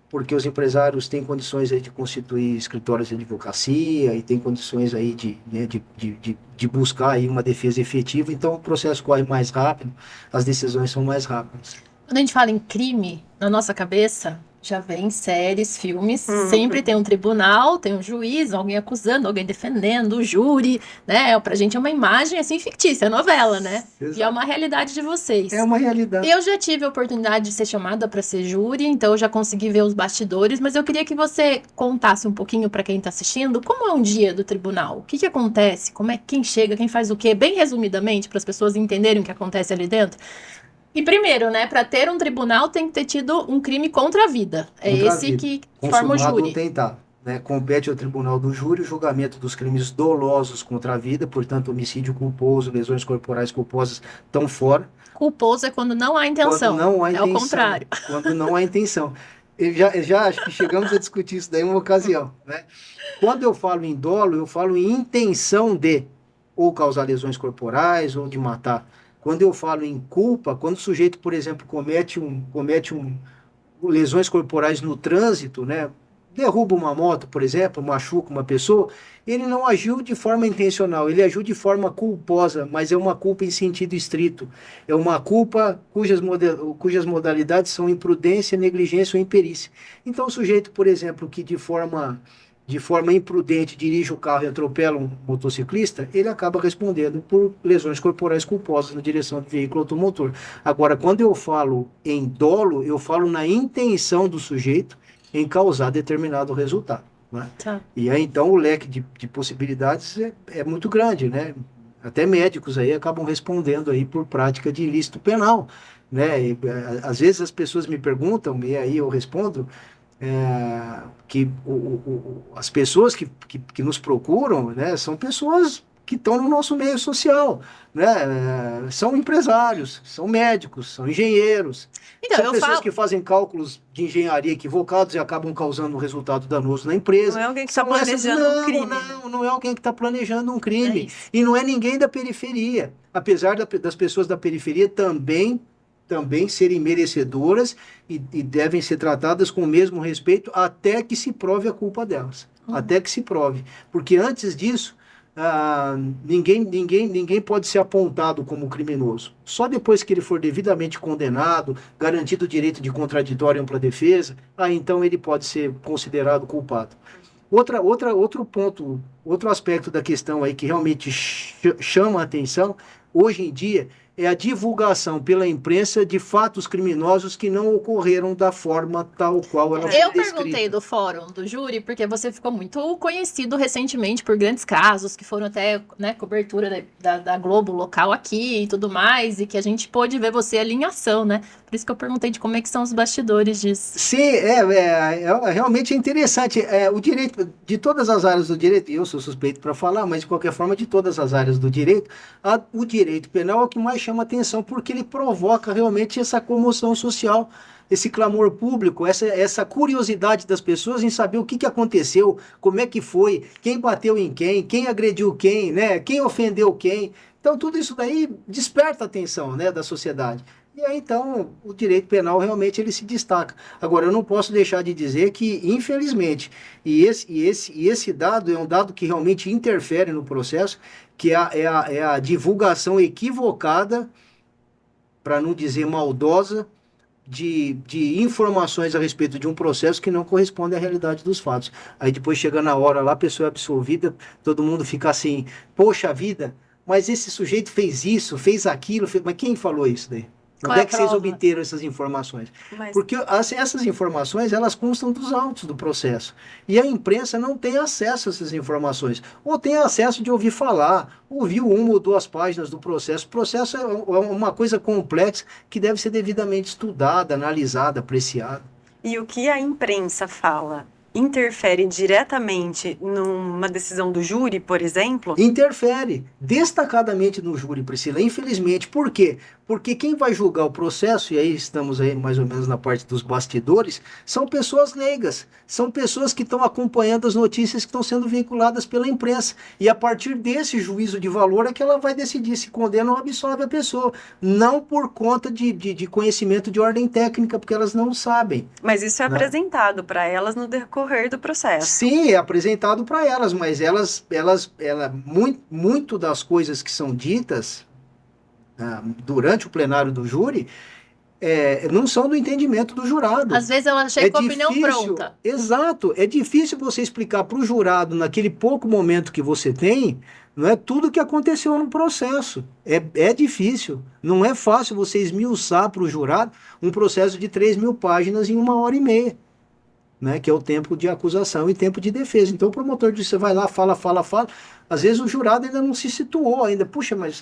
S3: Porque os empresários têm condições aí de constituir escritórios de advocacia e têm condições aí de buscar aí uma defesa efetiva, então o processo corre mais rápido, as decisões são mais rápidas.
S1: Quando a gente fala em crime, na nossa cabeça, já vem séries, filmes, sempre tem um tribunal, tem um juiz, alguém acusando, alguém defendendo, o júri, né? Pra gente é uma imagem, assim, fictícia, novela, né? Exato. E é uma realidade de vocês.
S3: É uma realidade.
S1: Eu já tive a oportunidade de ser chamada para ser júri, então eu já consegui ver os bastidores, mas eu queria que você contasse um pouquinho para quem tá assistindo, como é um dia do tribunal? O que acontece? Como é quem chega, quem faz o quê? Bem resumidamente, para as pessoas entenderem o que acontece ali dentro. E primeiro, né, para ter um tribunal tem que ter tido um crime contra a vida. É esse que forma o júri.
S3: Tentado, né, compete ao tribunal do júri o julgamento dos crimes dolosos contra a vida, portanto, homicídio culposo, lesões corporais culposas estão fora.
S1: Culposo é quando não há intenção.
S3: Quando não há intenção.
S1: É o contrário.
S3: Quando não há intenção. Eu já acho que chegamos a discutir isso daí em uma ocasião, né? Quando eu falo em dolo, eu falo em intenção de ou causar lesões corporais ou de matar. Quando eu falo em culpa, quando o sujeito, por exemplo, comete lesões corporais no trânsito, né? Derruba uma moto, por exemplo, machuca uma pessoa, ele não agiu de forma intencional, ele agiu de forma culposa, mas é uma culpa em sentido estrito. É uma culpa cujas modalidades são imprudência, negligência ou imperícia. Então, o sujeito, por exemplo, que de forma imprudente dirige o carro e atropela um motociclista, ele acaba respondendo por lesões corporais culposas na direção do veículo automotor. Agora, quando eu falo em dolo, eu falo na intenção do sujeito em causar determinado resultado, né?
S1: Tá.
S3: E aí, então, o leque de possibilidades é muito grande, né? Até médicos aí acabam respondendo aí por prática de ilícito penal, né? E, às vezes as pessoas me perguntam, e aí eu respondo, que as pessoas que nos procuram, né, são pessoas que estão no nosso meio social, né? São empresários, são médicos, são engenheiros,
S1: Então,
S3: são
S1: eu
S3: pessoas
S1: falo...
S3: que fazem cálculos de engenharia equivocados e acabam causando um resultado danoso na empresa.
S2: Não é alguém que está
S3: São essas-
S2: planejando um crime.
S3: Não é alguém que está planejando um
S1: É
S3: crime.
S1: isso.
S3: E não é ninguém da periferia. Apesar das pessoas da periferia também serem merecedoras e devem ser tratadas com o mesmo respeito até que se prove a culpa delas. Até que se prove. Porque antes disso, ninguém pode ser apontado como criminoso. Só depois que ele for devidamente condenado, garantido o direito de contraditório e ampla defesa, então ele pode ser considerado culpado. Outro ponto, outro aspecto da questão aí que realmente chama a atenção, hoje em dia, é a divulgação pela imprensa de fatos criminosos que não ocorreram da forma tal qual ela foi
S1: Eu
S3: descrita.
S1: perguntei do fórum do júri, porque você ficou muito conhecido recentemente por grandes casos, que foram até, né, cobertura da Globo local aqui e tudo mais, e que a gente pôde ver você ali em ação, né? Por isso que eu perguntei de como é que são os bastidores disso.
S3: Sim, realmente é interessante. O direito, de todas as áreas do direito, eu sou suspeito para falar, mas de qualquer forma, de todas as áreas do direito, o direito penal é o que mais chama atenção, porque ele provoca realmente essa comoção social, esse clamor público, essa curiosidade das pessoas em saber o que aconteceu, como é que foi, quem bateu em quem agrediu quem, né, quem ofendeu quem. Então, tudo isso daí desperta a atenção, né, da sociedade. E aí, então, o direito penal realmente ele se destaca. Agora, eu não posso deixar de dizer que, infelizmente, esse dado é um dado que realmente interfere no processo, que é a divulgação equivocada, para não dizer maldosa, de informações a respeito de um processo que não corresponde à realidade dos fatos. Aí depois chega na hora lá, a pessoa é absolvida, todo mundo fica assim, poxa vida, mas esse sujeito fez isso, fez aquilo, mas quem falou isso daí? Onde é que vocês obteram essas informações? Porque essas informações, elas constam dos autos do processo. E a imprensa não tem acesso a essas informações. Ou tem acesso de ouvir falar, ouviu uma ou duas páginas do processo. O processo é uma coisa complexa que deve ser devidamente estudada, analisada, apreciada.
S2: E o que a imprensa fala interfere diretamente numa decisão do júri, por exemplo?
S3: Interfere destacadamente no júri, Priscila, infelizmente. Por quê? Porque quem vai julgar o processo, e aí estamos aí mais ou menos na parte dos bastidores, são pessoas leigas, são pessoas que estão acompanhando as notícias que estão sendo veiculadas pela imprensa. E a partir desse juízo de valor é que ela vai decidir se condena ou absolve a pessoa. Não por conta de conhecimento de ordem técnica, porque elas não sabem.
S2: Mas isso é apresentado para elas no decorrer do processo.
S3: Sim, é apresentado para elas, mas muito das coisas que são ditas durante o plenário do júri não são do entendimento do jurado.
S1: Às vezes ela chega com a opinião pronta.
S3: Exato, é difícil você explicar para o jurado, naquele pouco momento que você tem, não é tudo que aconteceu no processo. É difícil, não é fácil você esmiuçar para o jurado um processo de 3.000 páginas em 1h30. Né, que é o tempo de acusação e tempo de defesa. Então o promotor de justiça vai lá, fala. Às vezes o jurado ainda não se situou ainda. Puxa, mas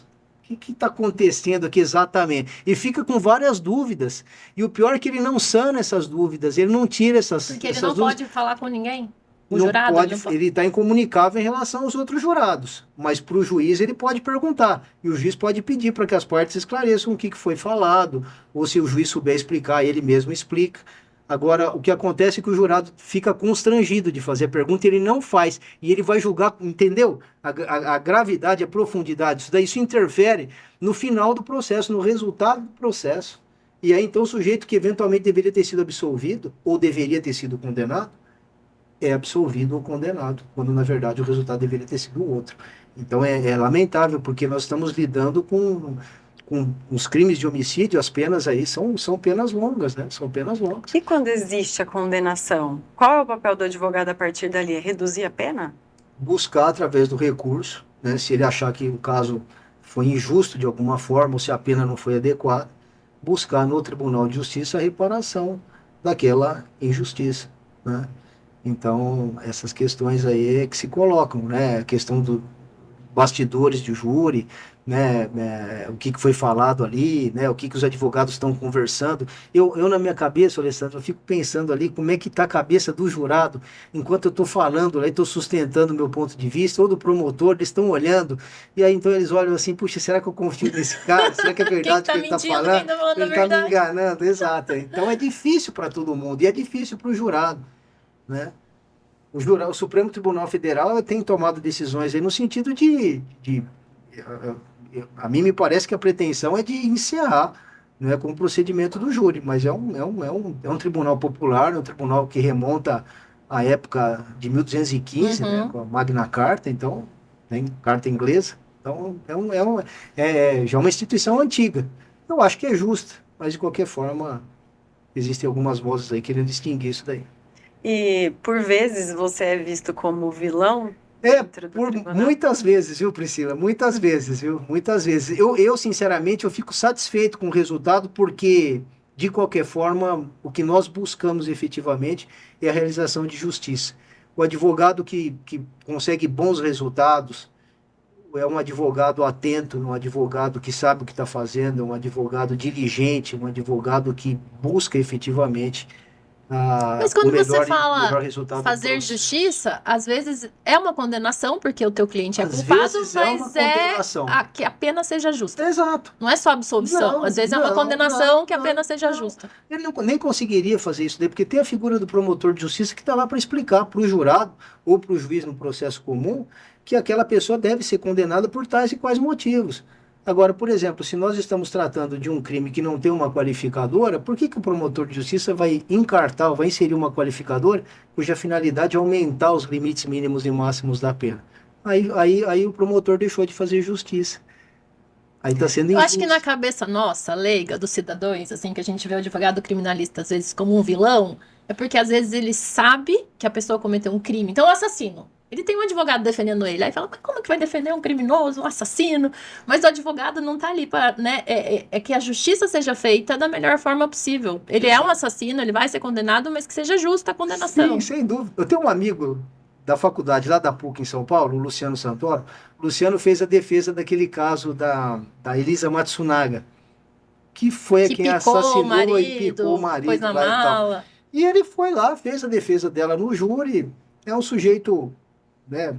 S3: o que está acontecendo aqui exatamente? E fica com várias dúvidas. E o pior é que ele não sana essas dúvidas, ele não tira essas
S1: Porque ele
S3: essas
S1: não
S3: dúvidas.
S1: pode falar com ninguém? O
S3: não
S1: jurado
S3: pode,
S1: não pode.
S3: ele está incomunicável em relação aos outros jurados, mas para o juiz ele pode perguntar, e o juiz pode pedir para que as partes esclareçam o que foi falado, ou se o juiz souber explicar, ele mesmo explica. Agora, o que acontece é que o jurado fica constrangido de fazer a pergunta, ele não faz, e ele vai julgar, entendeu? A gravidade, a profundidade, isso interfere no final do processo, no resultado do processo. E aí, então, o sujeito que eventualmente deveria ter sido absolvido, ou deveria ter sido condenado, é absolvido ou condenado, quando na verdade o resultado deveria ter sido outro. Então é lamentável, porque nós estamos lidando com os crimes de homicídio, as penas aí são penas longas, né? São penas longas.
S2: E quando existe a condenação, qual é o papel do advogado a partir dali? É reduzir a pena?
S3: Buscar através do recurso, né? Se ele achar que o caso foi injusto de alguma forma, ou se a pena não foi adequada, buscar no Tribunal de Justiça a reparação daquela injustiça, né? Então, essas questões aí é que se colocam, né? A questão do bastidores de júri, né? O que foi falado ali, né? O que os advogados estão conversando. Eu na minha cabeça, Alessandro, eu fico pensando ali como é que está a cabeça do jurado, enquanto eu estou falando, aí estou sustentando o meu ponto de vista, ou do promotor, eles estão olhando, e aí então eles olham assim, puxa, será que eu confio nesse cara? Será que é verdade o que ele está falando?
S1: Quem tá falando
S3: Ele
S1: a
S3: está me
S1: verdade?
S3: enganando, exato. Então é difícil para todo mundo, e é difícil para o jurado, né? O Supremo Tribunal Federal tem tomado decisões aí no sentido a mim me parece que a pretensão é de encerrar, né, com o procedimento do júri, mas é um tribunal popular, é um tribunal que remonta à época de 1215, né, com a Magna Carta, então, né, carta inglesa, então já é uma instituição antiga. Eu acho que é justa, mas de qualquer forma existem algumas vozes aí querendo distinguir isso daí.
S2: E, por vezes, você é visto como vilão
S3: É,
S2: dentro do
S3: por
S2: tribunal?
S3: muitas vezes, viu, Priscila? Muitas vezes, viu? Muitas vezes. Sinceramente, eu fico satisfeito com o resultado, porque, de qualquer forma, o que nós buscamos efetivamente é a realização de justiça. O advogado que consegue bons resultados é um advogado atento, um advogado que sabe o que está fazendo, um advogado diligente, um advogado que busca efetivamente
S1: Mas
S3: o
S1: quando você
S3: melhor
S1: fala
S3: resultado do
S1: fazer
S3: processo.
S1: justiça, às vezes é uma condenação, porque o teu cliente é
S3: Às
S1: culpado,
S3: vezes é uma
S1: mas
S3: condenação.
S1: que a pena seja justa.
S3: Exato.
S1: Não é só absolvição.
S3: Não,
S1: Às vezes é uma
S3: não,
S1: condenação que a
S3: não,
S1: pena seja
S3: não.
S1: justa.
S3: Ele nem conseguiria fazer isso daí, porque tem a figura do promotor de justiça que está lá para explicar para o jurado ou para o juiz no processo comum que aquela pessoa deve ser condenada por tais e quais motivos. Agora, por exemplo, se nós estamos tratando de um crime que não tem uma qualificadora, por que o promotor de justiça vai encartar, vai inserir uma qualificadora cuja finalidade é aumentar os limites mínimos e máximos da pena? Aí o promotor deixou de fazer justiça. Aí está sendo
S1: Eu
S3: injusto.
S1: acho que na cabeça nossa, leiga, dos cidadãos, assim, que a gente vê o advogado criminalista às vezes como um vilão, é porque às vezes ele sabe que a pessoa cometeu um crime. Então, o assassino, ele tem um advogado defendendo ele. Aí fala, mas como que vai defender um criminoso, um assassino? Mas o advogado não tá ali para, né? É que a justiça seja feita da melhor forma possível. Ele é um assassino, ele vai ser condenado, mas que seja justa a condenação.
S3: Sim, sem dúvida. Eu tenho um amigo da faculdade lá da PUC em São Paulo, o Luciano Santoro. O Luciano fez a defesa daquele caso da Elisa Matsunaga, que foi
S1: Que
S3: quem
S1: picou
S3: assassinou e picou o marido
S1: pôs na
S3: lá e tal.
S1: mala.
S3: E ele foi lá, fez a defesa dela no júri. É um sujeito, né,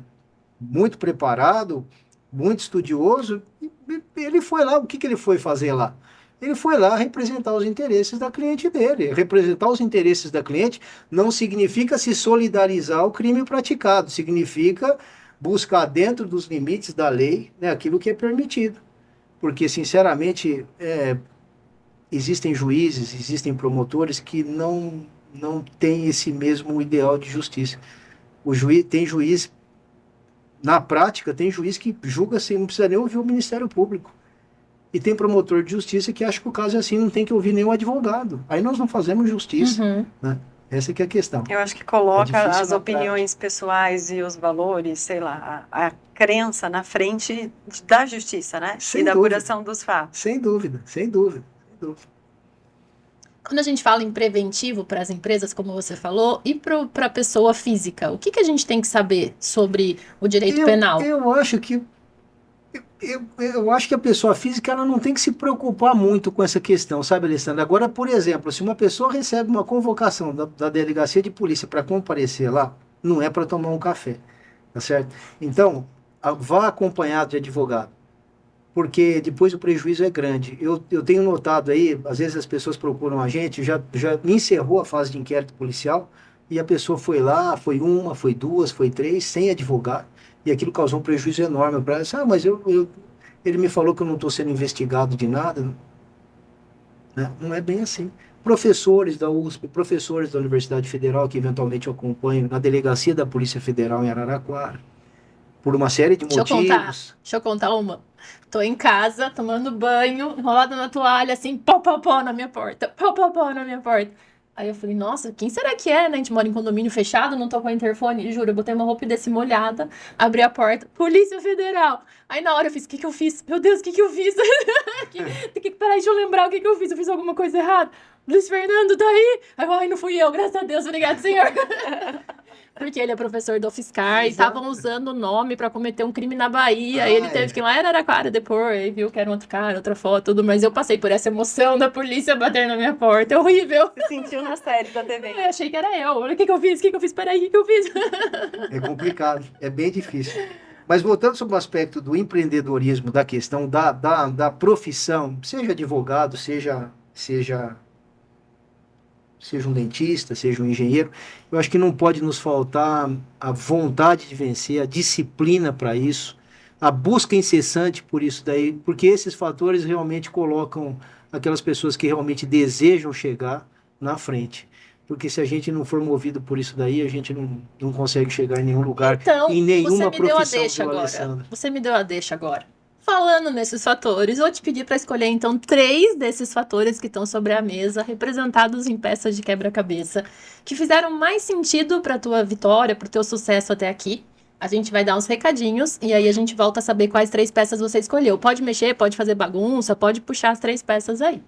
S3: muito preparado, muito estudioso. E ele foi lá, o que ele foi fazer lá? Ele foi lá representar os interesses da cliente dele. Representar os interesses da cliente não significa se solidarizar ao crime praticado, significa buscar dentro dos limites da lei, né, aquilo que é permitido. Porque, sinceramente, existem juízes, existem promotores que não têm esse mesmo ideal de justiça. Tem juiz, na prática, tem juiz que julga sem, não precisa nem ouvir o Ministério Público. E tem promotor de justiça que acha que o caso é assim, não tem que ouvir nenhum advogado. Aí nós não fazemos justiça. Né? Essa que é a questão.
S2: Eu acho que coloca
S3: É
S2: as opiniões pessoais e os valores, sei lá, a crença na frente da justiça, né?
S3: Sem
S2: e da
S3: dúvida.
S2: apuração dos fatos.
S3: Sem dúvida, sem dúvida, sem dúvida.
S1: Quando a gente fala em preventivo para as empresas, como você falou, e para a pessoa física, o que a gente tem que saber sobre o direito penal?
S3: Eu acho que a pessoa física ela não tem que se preocupar muito com essa questão, sabe, Alessandra? Agora, por exemplo, se uma pessoa recebe uma convocação da delegacia de polícia para comparecer lá, não é para tomar um café, tá certo? Então, vá acompanhado de advogado, porque depois o prejuízo é grande. Eu tenho notado aí, às vezes as pessoas procuram a gente, já encerrou a fase de inquérito policial, e a pessoa foi lá, foi uma, foi duas, foi três, sem advogado, e aquilo causou um prejuízo enorme para ela. Ah, mas ele me falou que eu não estou sendo investigado de nada, né? Não é bem assim. Professores da USP, professores da Universidade Federal, que eventualmente eu acompanho na delegacia da Polícia Federal em Araraquara, por uma série de motivos.
S1: Deixa eu contar uma. Tô em casa, tomando banho, enrolada na toalha, assim, pó, pó, pó na minha porta. Pó, pó, pó na minha porta. Aí eu falei, nossa, quem será que é, né? A gente mora em condomínio fechado, não tô com o interfone. Juro, eu botei uma roupa desse molhada, abri a porta, Polícia Federal. Aí na hora eu fiz, o que que eu fiz? Meu Deus, o que que eu fiz? Peraí, deixa eu lembrar o que que eu fiz. Eu fiz alguma coisa errada. Luiz Fernando, tá aí? Aí eu, ai, não fui eu, graças a Deus, obrigado, senhor. Porque ele é professor do UFSCar e estavam usando o nome pra cometer um crime na Bahia. E ele teve que ir lá em Araraquara depois, aí viu que era um outro cara, outra foto, tudo. Mas eu passei por essa emoção da polícia bater na minha porta. É horrível.
S2: Se sentiu na série da TV.
S1: Eu achei que era eu. O que que eu fiz? O que que eu fiz? Peraí, o que que eu fiz?
S3: É complicado, é bem difícil. Mas voltando sobre o aspecto do empreendedorismo, da questão da profissão, seja advogado, seja um dentista, seja um engenheiro, eu acho que não pode nos faltar a vontade de vencer, a disciplina para isso, a busca incessante por isso daí, porque esses fatores realmente colocam aquelas pessoas que realmente desejam chegar na frente. Porque se a gente não for movido por isso daí, a gente não consegue chegar em nenhum lugar,
S1: Então,
S3: em nenhuma
S1: você me deu a
S3: profissão,
S1: deixa
S3: viu,
S1: agora.
S3: Alessandra?
S1: Você me deu a deixa agora. Falando nesses fatores, eu vou te pedir para escolher então 3 desses fatores que estão sobre a mesa, representados em peças de quebra-cabeça, que fizeram mais sentido para tua vitória, para o teu sucesso até aqui. A gente vai dar uns recadinhos e aí a gente volta a saber quais 3 peças você escolheu. Pode mexer, pode fazer bagunça, pode puxar as 3 peças aí.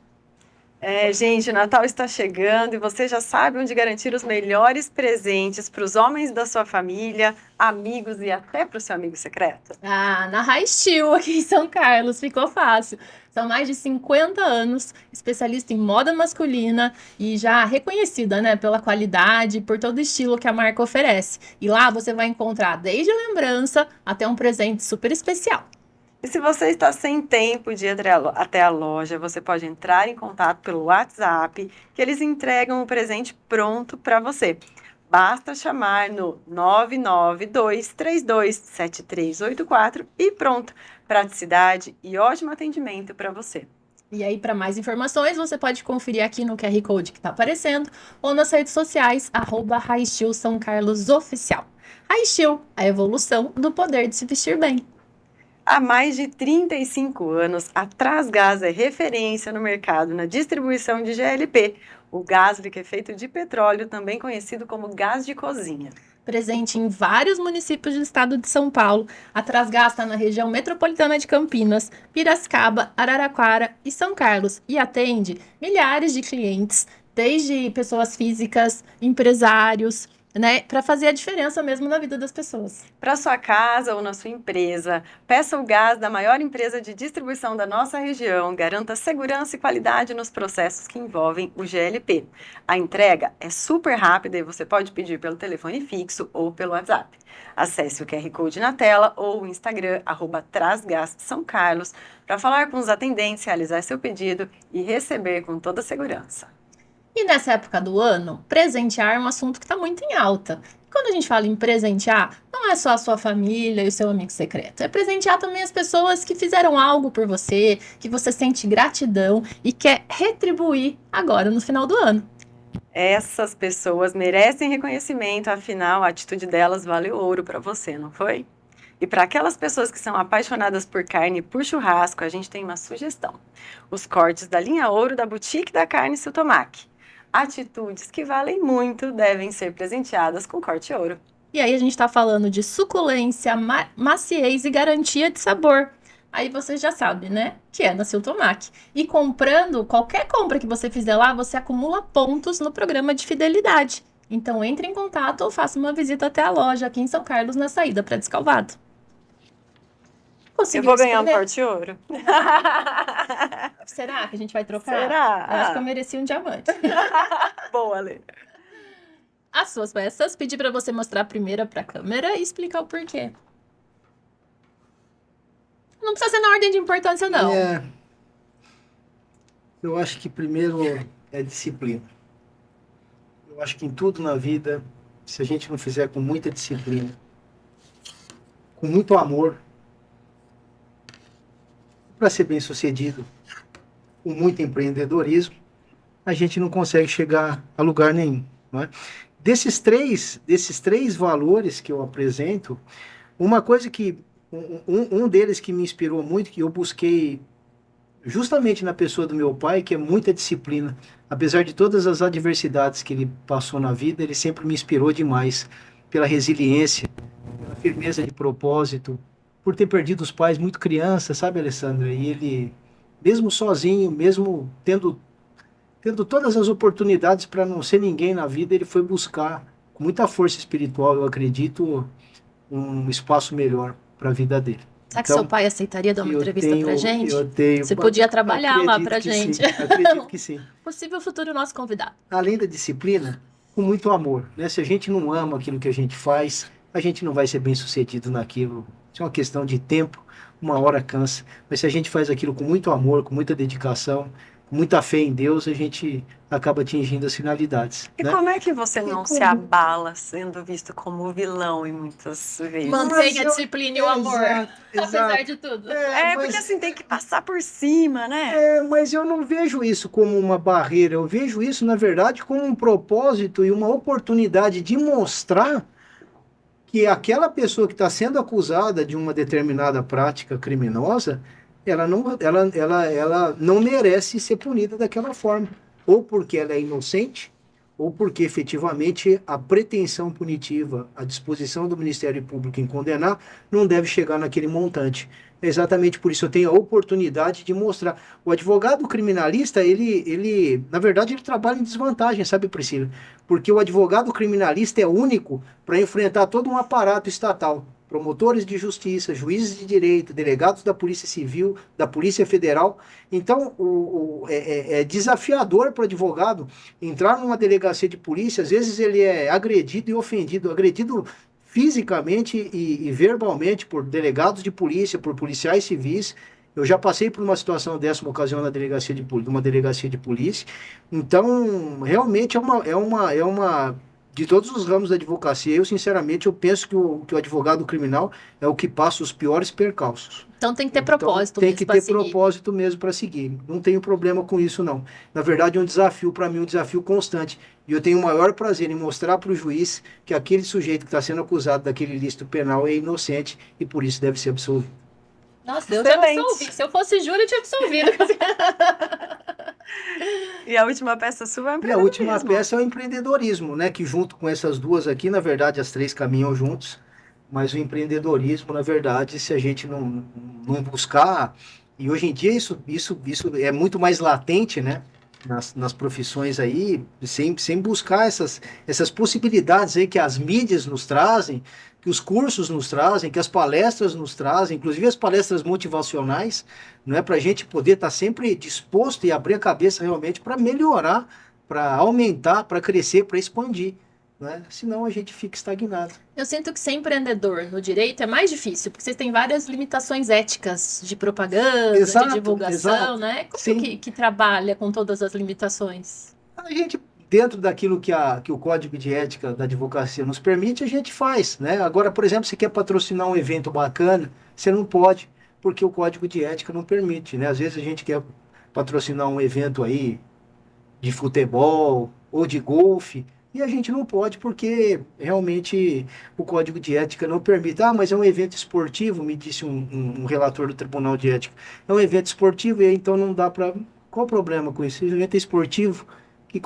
S2: Gente, o Natal está chegando e você já sabe onde garantir os melhores presentes para os homens da sua família, amigos e até para o seu amigo secreto?
S1: Ah, na High Steel, aqui em São Carlos, ficou fácil. São mais de 50 anos, especialista em moda masculina e já reconhecida, né, pela qualidade e por todo o estilo que a marca oferece. E lá você vai encontrar desde lembrança até um presente super especial.
S2: E se você está sem tempo de ir até a loja, você pode entrar em contato pelo WhatsApp, que eles entregam o presente pronto para você. Basta chamar no 992327384 e pronto. Praticidade e ótimo atendimento para você.
S1: E aí, para mais informações, você pode conferir aqui no QR Code que está aparecendo ou nas redes sociais, @Raistil São Carlos Oficial. Raistil, a evolução do poder de se vestir bem.
S2: Há mais de 35 anos, a Trasgás é referência no mercado na distribuição de GLP, o gás liquefeito de petróleo, também conhecido como gás de cozinha.
S1: Presente em vários municípios do estado de São Paulo, a Trasgás está na região metropolitana de Campinas, Piracicaba, Araraquara e São Carlos e atende milhares de clientes, desde pessoas físicas, empresários, né, para fazer a diferença mesmo na vida das pessoas.
S2: Para sua casa ou na sua empresa, peça o gás da maior empresa de distribuição da nossa região, garanta segurança e qualidade nos processos que envolvem o GLP. A entrega é super rápida e você pode pedir pelo telefone fixo ou pelo WhatsApp. Acesse o QR Code na tela ou o Instagram, @TrasGásSãoCarlos, para falar com os atendentes, realizar seu pedido e receber com toda a segurança.
S1: E nessa época do ano, presentear é um assunto que está muito em alta. Quando a gente fala em presentear, não é só a sua família e o seu amigo secreto. É presentear também as pessoas que fizeram algo por você, que você sente gratidão e quer retribuir agora no final do ano.
S2: Essas pessoas merecem reconhecimento, afinal, a atitude delas vale ouro para você, não foi? E para aquelas pessoas que são apaixonadas por carne e por churrasco, a gente tem uma sugestão. Os cortes da linha ouro da Boutique da Carne Siltomac. Atitudes que valem muito devem ser presenteadas com corte ouro.
S1: E aí a gente está falando de suculência, maciez e garantia de sabor. Aí você já sabe, né? Que é na Siltomac. E comprando, qualquer compra que você fizer lá, você acumula pontos no programa de fidelidade. Então entre em contato ou faça uma visita até a loja aqui em São Carlos, na saída para Descalvado.
S2: Eu vou ganhar um corte ouro.
S1: Será que a gente vai trocar?
S2: Será?
S1: Eu acho que eu mereci um diamante.
S2: Boa, Lê.
S1: as suas peças. Pedir para você mostrar a primeira para a câmera e explicar o porquê. Não precisa ser na ordem de importância, não.
S3: Eu acho que primeiro é disciplina. Eu acho que em tudo na vida, se a gente não fizer com muita disciplina, com muito amor, para ser bem sucedido, com muito empreendedorismo, a gente não consegue chegar a lugar nenhum. Não é? Desses três valores que eu apresento, uma coisa que um deles que me inspirou muito, que eu busquei justamente na pessoa do meu pai, que é muita disciplina. Apesar de todas as adversidades que ele passou na vida, ele sempre me inspirou demais pela resiliência, pela firmeza de propósito, por ter perdido os pais muito criança, sabe, Alessandra? E ele, mesmo sozinho, mesmo tendo todas as oportunidades para não ser ninguém na vida, ele foi buscar, com muita força espiritual, eu acredito, um espaço melhor para a vida dele.
S1: Será que seu pai aceitaria dar uma entrevista pra gente?
S3: Eu tenho.
S1: Você podia trabalhar lá pra gente.
S3: Sim, acredito que sim.
S1: Possível futuro nosso convidado.
S3: Além da disciplina, com muito amor. Né? Se a gente não ama aquilo que a gente faz, a gente não vai ser bem sucedido naquilo. Isso é uma questão de tempo, uma hora cansa. Mas se a gente faz aquilo com muito amor, com muita dedicação, com muita fé em Deus, a gente acaba atingindo as finalidades.
S2: E
S3: né?
S2: como é que você não se abala sendo visto como vilão em muitas vezes?
S1: Mantenha a disciplina e o amor,
S3: Exato.
S1: apesar de tudo.
S2: Porque assim, tem que passar por cima, né?
S3: Mas eu não vejo isso como uma barreira, eu vejo isso, na verdade, como um propósito e uma oportunidade de mostrar que aquela pessoa que está sendo acusada de uma determinada prática criminosa, ela não merece ser punida daquela forma. Ou porque ela é inocente, ou porque efetivamente a pretensão punitiva, a disposição do Ministério Público em condenar, não deve chegar naquele montante. É exatamente por isso eu tenho a oportunidade de mostrar. O advogado criminalista, na verdade, ele trabalha em desvantagem, sabe, Priscila? Porque o advogado criminalista é único para enfrentar todo um aparato estatal. Promotores de justiça, juízes de direito, delegados da Polícia Civil, da Polícia Federal. Então, é desafiador para o advogado entrar numa delegacia de polícia. Às vezes ele é agredido e ofendido, agredido fisicamente e verbalmente por delegados de polícia, por policiais civis. Eu já passei por uma situação dessa, uma ocasião na numa delegacia de polícia. Então, realmente é uma de todos os ramos da advocacia, eu sinceramente eu penso que o advogado criminal é o que passa os piores percalços.
S1: Então tem que ter propósito
S3: Tem
S1: mesmo
S3: que
S1: pra
S3: ter
S1: seguir.
S3: propósito mesmo para seguir. Não tenho problema com isso, não. Na verdade, é um desafio para mim, um desafio constante. E eu tenho o maior prazer em mostrar para o juiz que aquele sujeito que está sendo acusado daquele ilícito penal é inocente e por isso deve ser absolvido.
S1: Nossa, eu já absolvi. Se eu fosse júri, eu tinha absolvido.
S2: E a última peça sua é o
S3: E a última peça é o empreendedorismo, né? Que junto com essas duas aqui, na verdade, as três caminham juntos. Mas o empreendedorismo, na verdade, se a gente não buscar... E hoje em dia isso é muito mais latente, né? Nas profissões aí, sem buscar essas possibilidades aí que as mídias nos trazem, que os cursos nos trazem, que as palestras nos trazem, inclusive as palestras motivacionais, não é, para a gente poder estar sempre disposto e abrir a cabeça realmente para melhorar, para aumentar, para crescer, para expandir. Né? Senão a gente fica estagnado.
S1: Eu sinto que ser empreendedor no direito é mais difícil, porque vocês têm várias limitações éticas de propaganda,
S3: Exato,
S1: de divulgação,
S3: exato.
S1: né? Como que trabalha com todas as limitações?
S3: A gente, dentro daquilo que o Código de Ética da Advocacia nos permite, a gente faz. Né? Agora, por exemplo, você quer patrocinar um evento bacana, você não pode, porque o Código de Ética não permite. Né? Às vezes a gente quer patrocinar um evento aí de futebol ou de golfe, e a gente não pode porque realmente o Código de Ética não permite. Ah, mas é um evento esportivo, me disse um relator do Tribunal de Ética. É um evento esportivo e então não dá para... Qual o problema com isso? O evento é esportivo,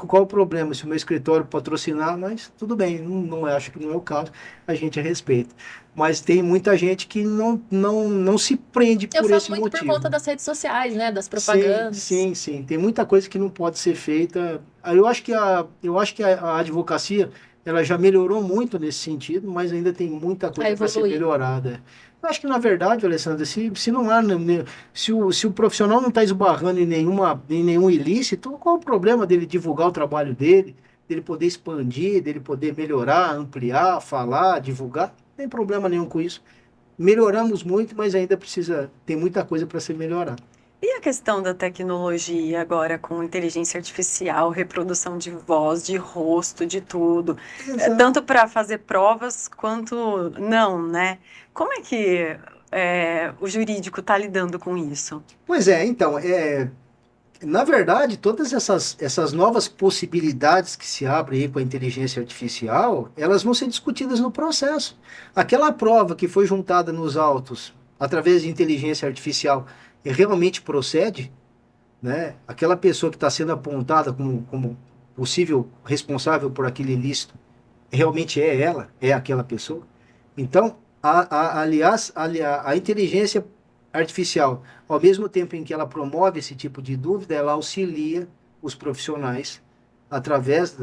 S3: qual o problema? Se o meu escritório patrocinar, mas tudo bem, não acho que não é o caso, a gente respeita. Mas tem muita gente que não se prende por esse motivo.
S1: Eu falo muito por conta das redes sociais, né? Das propagandas.
S3: Sim. Tem muita coisa que não pode ser feita. Eu acho que a advocacia ela já melhorou muito nesse sentido, mas ainda tem muita coisa para ser melhorada. Eu acho que, na verdade, Alessandra, se não há, se o profissional não está esbarrando em nenhum ilícito, qual o problema dele divulgar o trabalho dele, dele poder expandir, dele poder melhorar, ampliar, falar, divulgar. Não tem problema nenhum com isso. Melhoramos muito, mas ainda tem muita coisa para ser melhorada.
S2: E a questão da tecnologia agora com inteligência artificial, reprodução de voz, de rosto, de tudo, tanto para fazer provas quanto não, né? Como é que o jurídico está lidando com isso?
S3: Pois é, então, na verdade, todas essas novas possibilidades que se abrem aí com a inteligência artificial, elas vão ser discutidas no processo. Aquela prova que foi juntada nos autos através de inteligência artificial realmente procede, né? Aquela pessoa que está sendo apontada como possível responsável por aquele ilícito, realmente é ela, é aquela pessoa. Então, aliás, a inteligência artificial, ao mesmo tempo em que ela promove esse tipo de dúvida, ela auxilia os profissionais, através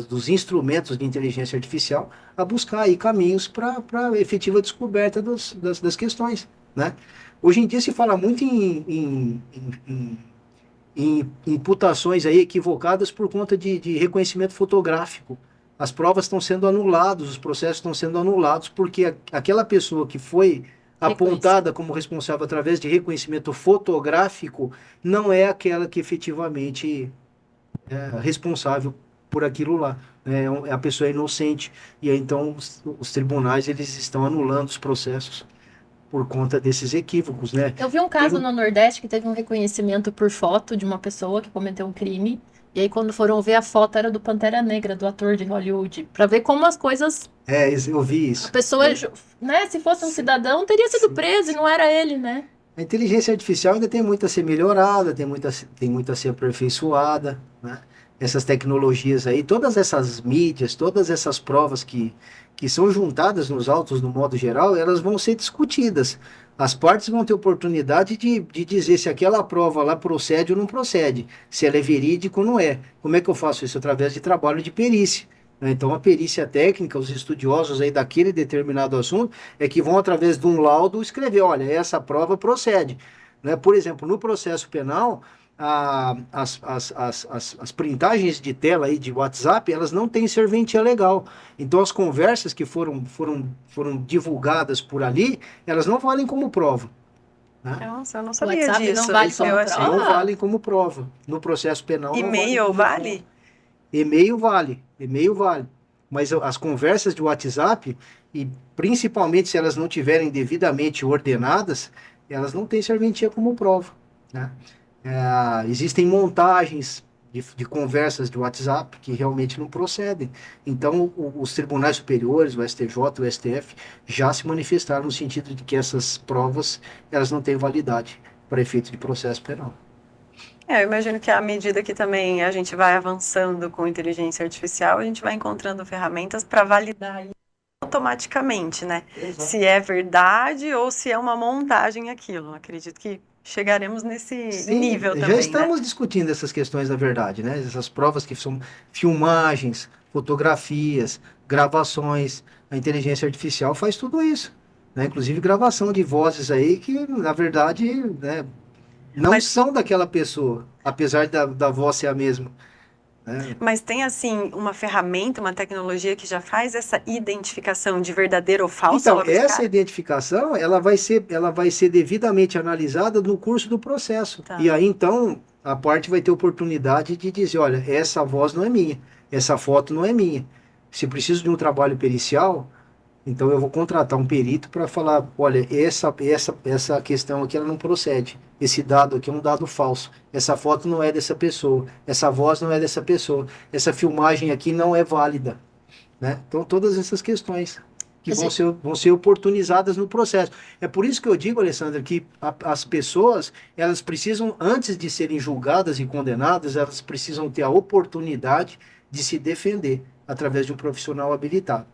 S3: dos instrumentos de inteligência artificial, a buscar aí caminhos para a efetiva descoberta das questões, né? Hoje em dia se fala muito em imputações aí equivocadas por conta de reconhecimento fotográfico. As provas estão sendo anuladas, os processos estão sendo anulados, porque aquela pessoa que foi apontada como responsável através de reconhecimento fotográfico não é aquela que efetivamente é responsável por aquilo lá. A pessoa é inocente. E aí, então, os tribunais eles estão anulando os processos por conta desses equívocos, né?
S1: Eu vi um caso no Nordeste que teve um reconhecimento por foto de uma pessoa que cometeu um crime. E aí, quando foram ver a foto, era do Pantera Negra, do ator de Hollywood. Pra ver como as coisas...
S3: eu vi isso.
S1: A pessoa, né, se fosse um cidadão, teria sido preso e não era ele, né?
S3: A inteligência artificial ainda tem muito a ser melhorada, tem muito a ser aperfeiçoada, né? Essas tecnologias aí, todas essas mídias, todas essas provas que são juntadas nos autos, no modo geral, elas vão ser discutidas. As partes vão ter oportunidade de dizer se aquela prova lá procede ou não procede, se ela é verídica ou não é. Como é que eu faço isso? Através de trabalho de perícia. Então, a perícia técnica, os estudiosos aí daquele determinado assunto, é que vão, através de um laudo, escrever, olha, essa prova procede. Né? Por exemplo, no processo penal, as printagens de tela aí de WhatsApp, elas não têm serventia legal. Então, as conversas que foram divulgadas por ali, elas não valem como prova. Né?
S2: Nossa, eu não sabia
S1: WhatsApp
S2: disso.
S1: não vale como
S2: prova?
S3: Não valem como prova. No processo penal,
S2: E-mail vale?
S3: E-mail vale. Mas as conversas de WhatsApp, e principalmente se elas não tiverem devidamente ordenadas, elas não têm serventia como prova. Né? Existem montagens de conversas de WhatsApp que realmente não procedem. Então, os tribunais superiores, o STJ, o STF, já se manifestaram no sentido de que essas provas elas não têm validade para efeito de processo penal.
S2: Eu imagino que à medida que também a gente vai avançando com inteligência artificial, a gente vai encontrando ferramentas para validar automaticamente, né?
S3: Exato.
S2: Se é verdade ou se é uma montagem aquilo. Acredito que chegaremos nesse nível também,
S3: já estamos
S2: né?
S3: discutindo essas questões, na verdade, né? Essas provas que são filmagens, fotografias, gravações. A inteligência artificial faz tudo isso, né? Inclusive gravação de vozes aí que, na verdade, né, não são daquela pessoa, apesar da voz ser a mesma.
S2: Mas tem, assim, uma ferramenta, uma tecnologia que já faz essa identificação de verdadeiro ou falso?
S3: Então, essa identificação, ela vai ser devidamente analisada no curso do processo.
S2: Tá.
S3: E aí, então, a parte vai ter oportunidade de dizer, olha, essa voz não é minha, essa foto não é minha. Se preciso de um trabalho pericial, então eu vou contratar um perito para falar, olha, essa questão aqui ela não procede. Esse dado aqui é um dado falso. Essa foto não é dessa pessoa. Essa voz não é dessa pessoa. Essa filmagem aqui não é válida. Né? Então, todas essas questões que vão ser oportunizadas no processo. É por isso que eu digo, Alessandra, que as pessoas, elas precisam, antes de serem julgadas e condenadas, elas precisam ter a oportunidade de se defender através de um profissional habilitado.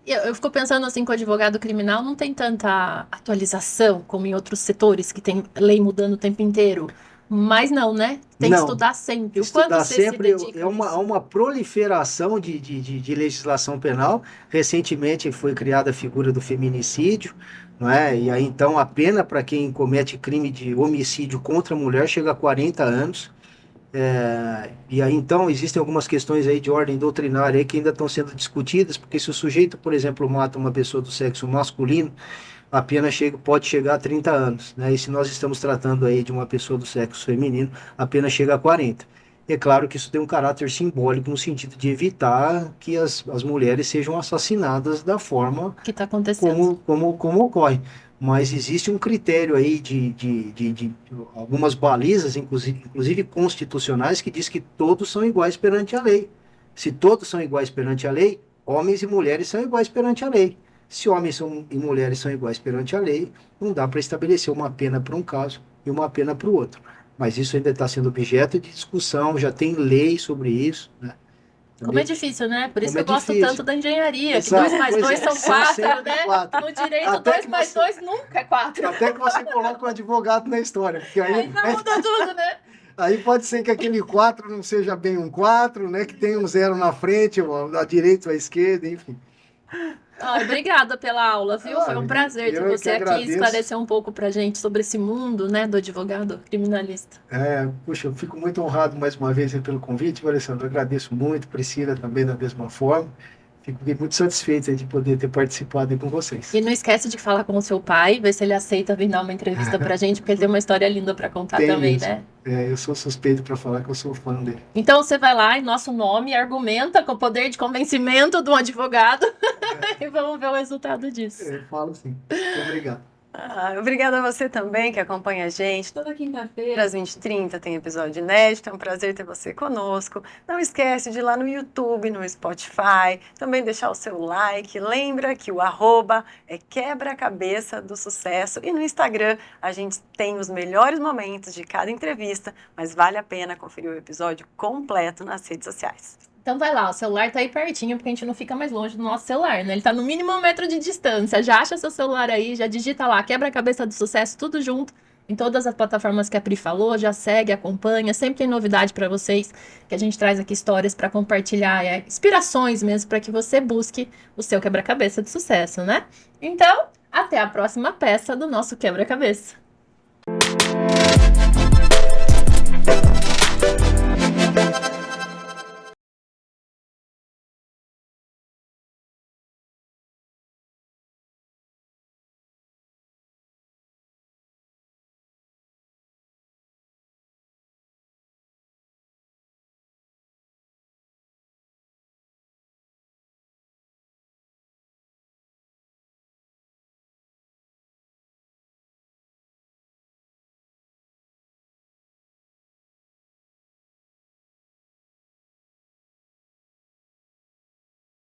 S1: Eu fico pensando assim, que o advogado criminal não tem tanta atualização como em outros setores, que tem lei mudando o tempo inteiro. Mas não, né? Tem que estudar sempre.
S3: Estudar sempre é uma proliferação de legislação penal. Recentemente foi criada a figura do feminicídio, não é? E aí então a pena para quem comete crime de homicídio contra a mulher chega a 40 anos. E aí, então, existem algumas questões aí de ordem doutrinária aí que ainda estão sendo discutidas, porque se o sujeito, por exemplo, mata uma pessoa do sexo masculino, a pena pode chegar a 30 anos, né? E se nós estamos tratando aí de uma pessoa do sexo feminino, a pena chega a 40. É claro que isso tem um caráter simbólico no sentido de evitar que as mulheres sejam assassinadas da forma
S1: Que está acontecendo.
S3: como ocorre. Mas existe um critério aí de algumas balizas, inclusive constitucionais, que diz que todos são iguais perante a lei. Se todos são iguais perante a lei, homens e mulheres são iguais perante a lei. Se homens e mulheres são iguais perante a lei, não dá para estabelecer uma pena para um caso e uma pena para o outro. Mas isso ainda está sendo objeto de discussão, já tem lei sobre isso, né?
S1: Como é difícil, né? Por isso que
S3: Como é
S1: eu gosto
S3: difícil.
S1: tanto da engenharia, que
S3: Exato,
S1: 2 mais
S3: pois
S1: 2
S3: é,
S1: são
S3: são
S1: 4,
S3: sempre
S1: né?
S3: quatro.
S1: No direito,
S3: Até
S1: 2
S3: que
S1: mais
S3: você-
S1: 2 nunca é 4.
S3: Até que você coloca o advogado na história, porque
S1: Aí vai mudar tudo, né?
S3: aí pode ser que aquele 4 não seja bem um 4, né? Que tem um 0 na frente, ou à direita ou à esquerda, enfim.
S1: Ai, obrigada pela aula, viu? Foi um prazer ter
S3: Eu é que
S1: você aqui
S3: agradeço.
S1: esclarecer um pouco pra gente sobre esse mundo, né, do advogado criminalista.
S3: Puxa, eu fico muito honrado mais uma vez aí pelo convite, Alessandro. Eu agradeço muito, Priscila também da mesma forma. Fiquei muito satisfeito aí de poder ter participado aí com vocês.
S1: E não esquece de falar com o seu pai, ver se ele aceita vir dar uma entrevista pra gente, porque ele tem uma história linda pra contar
S3: Tem
S1: também,
S3: mesmo.
S1: né?
S3: Eu sou suspeito para falar que eu sou fã dele.
S1: Então você vai lá em nosso nome, argumenta com o poder de convencimento de um advogado e vamos ver o resultado disso.
S3: Eu falo sim. Muito obrigado.
S2: Obrigada a você também que acompanha a gente. Toda quinta-feira, às 20h30, tem episódio inédito. É um prazer ter você conosco. Não esquece de ir lá no YouTube, no Spotify, também deixar o seu like. Lembra que o @ é Quebra-Cabeça do Sucesso. E no Instagram a gente tem os melhores momentos de cada entrevista, mas vale a pena conferir o episódio completo nas redes sociais.
S1: Então vai lá, o celular tá aí pertinho, porque a gente não fica mais longe do nosso celular, né? Ele tá no mínimo 1 metro de distância. Já acha seu celular aí, já digita lá, Quebra-Cabeça do Sucesso, tudo junto, em todas as plataformas que a Pri falou, já segue, acompanha, sempre tem novidade pra vocês, que a gente traz aqui histórias pra compartilhar, inspirações mesmo, pra que você busque o seu quebra-cabeça de sucesso, né? Então, até a próxima peça do nosso quebra-cabeça.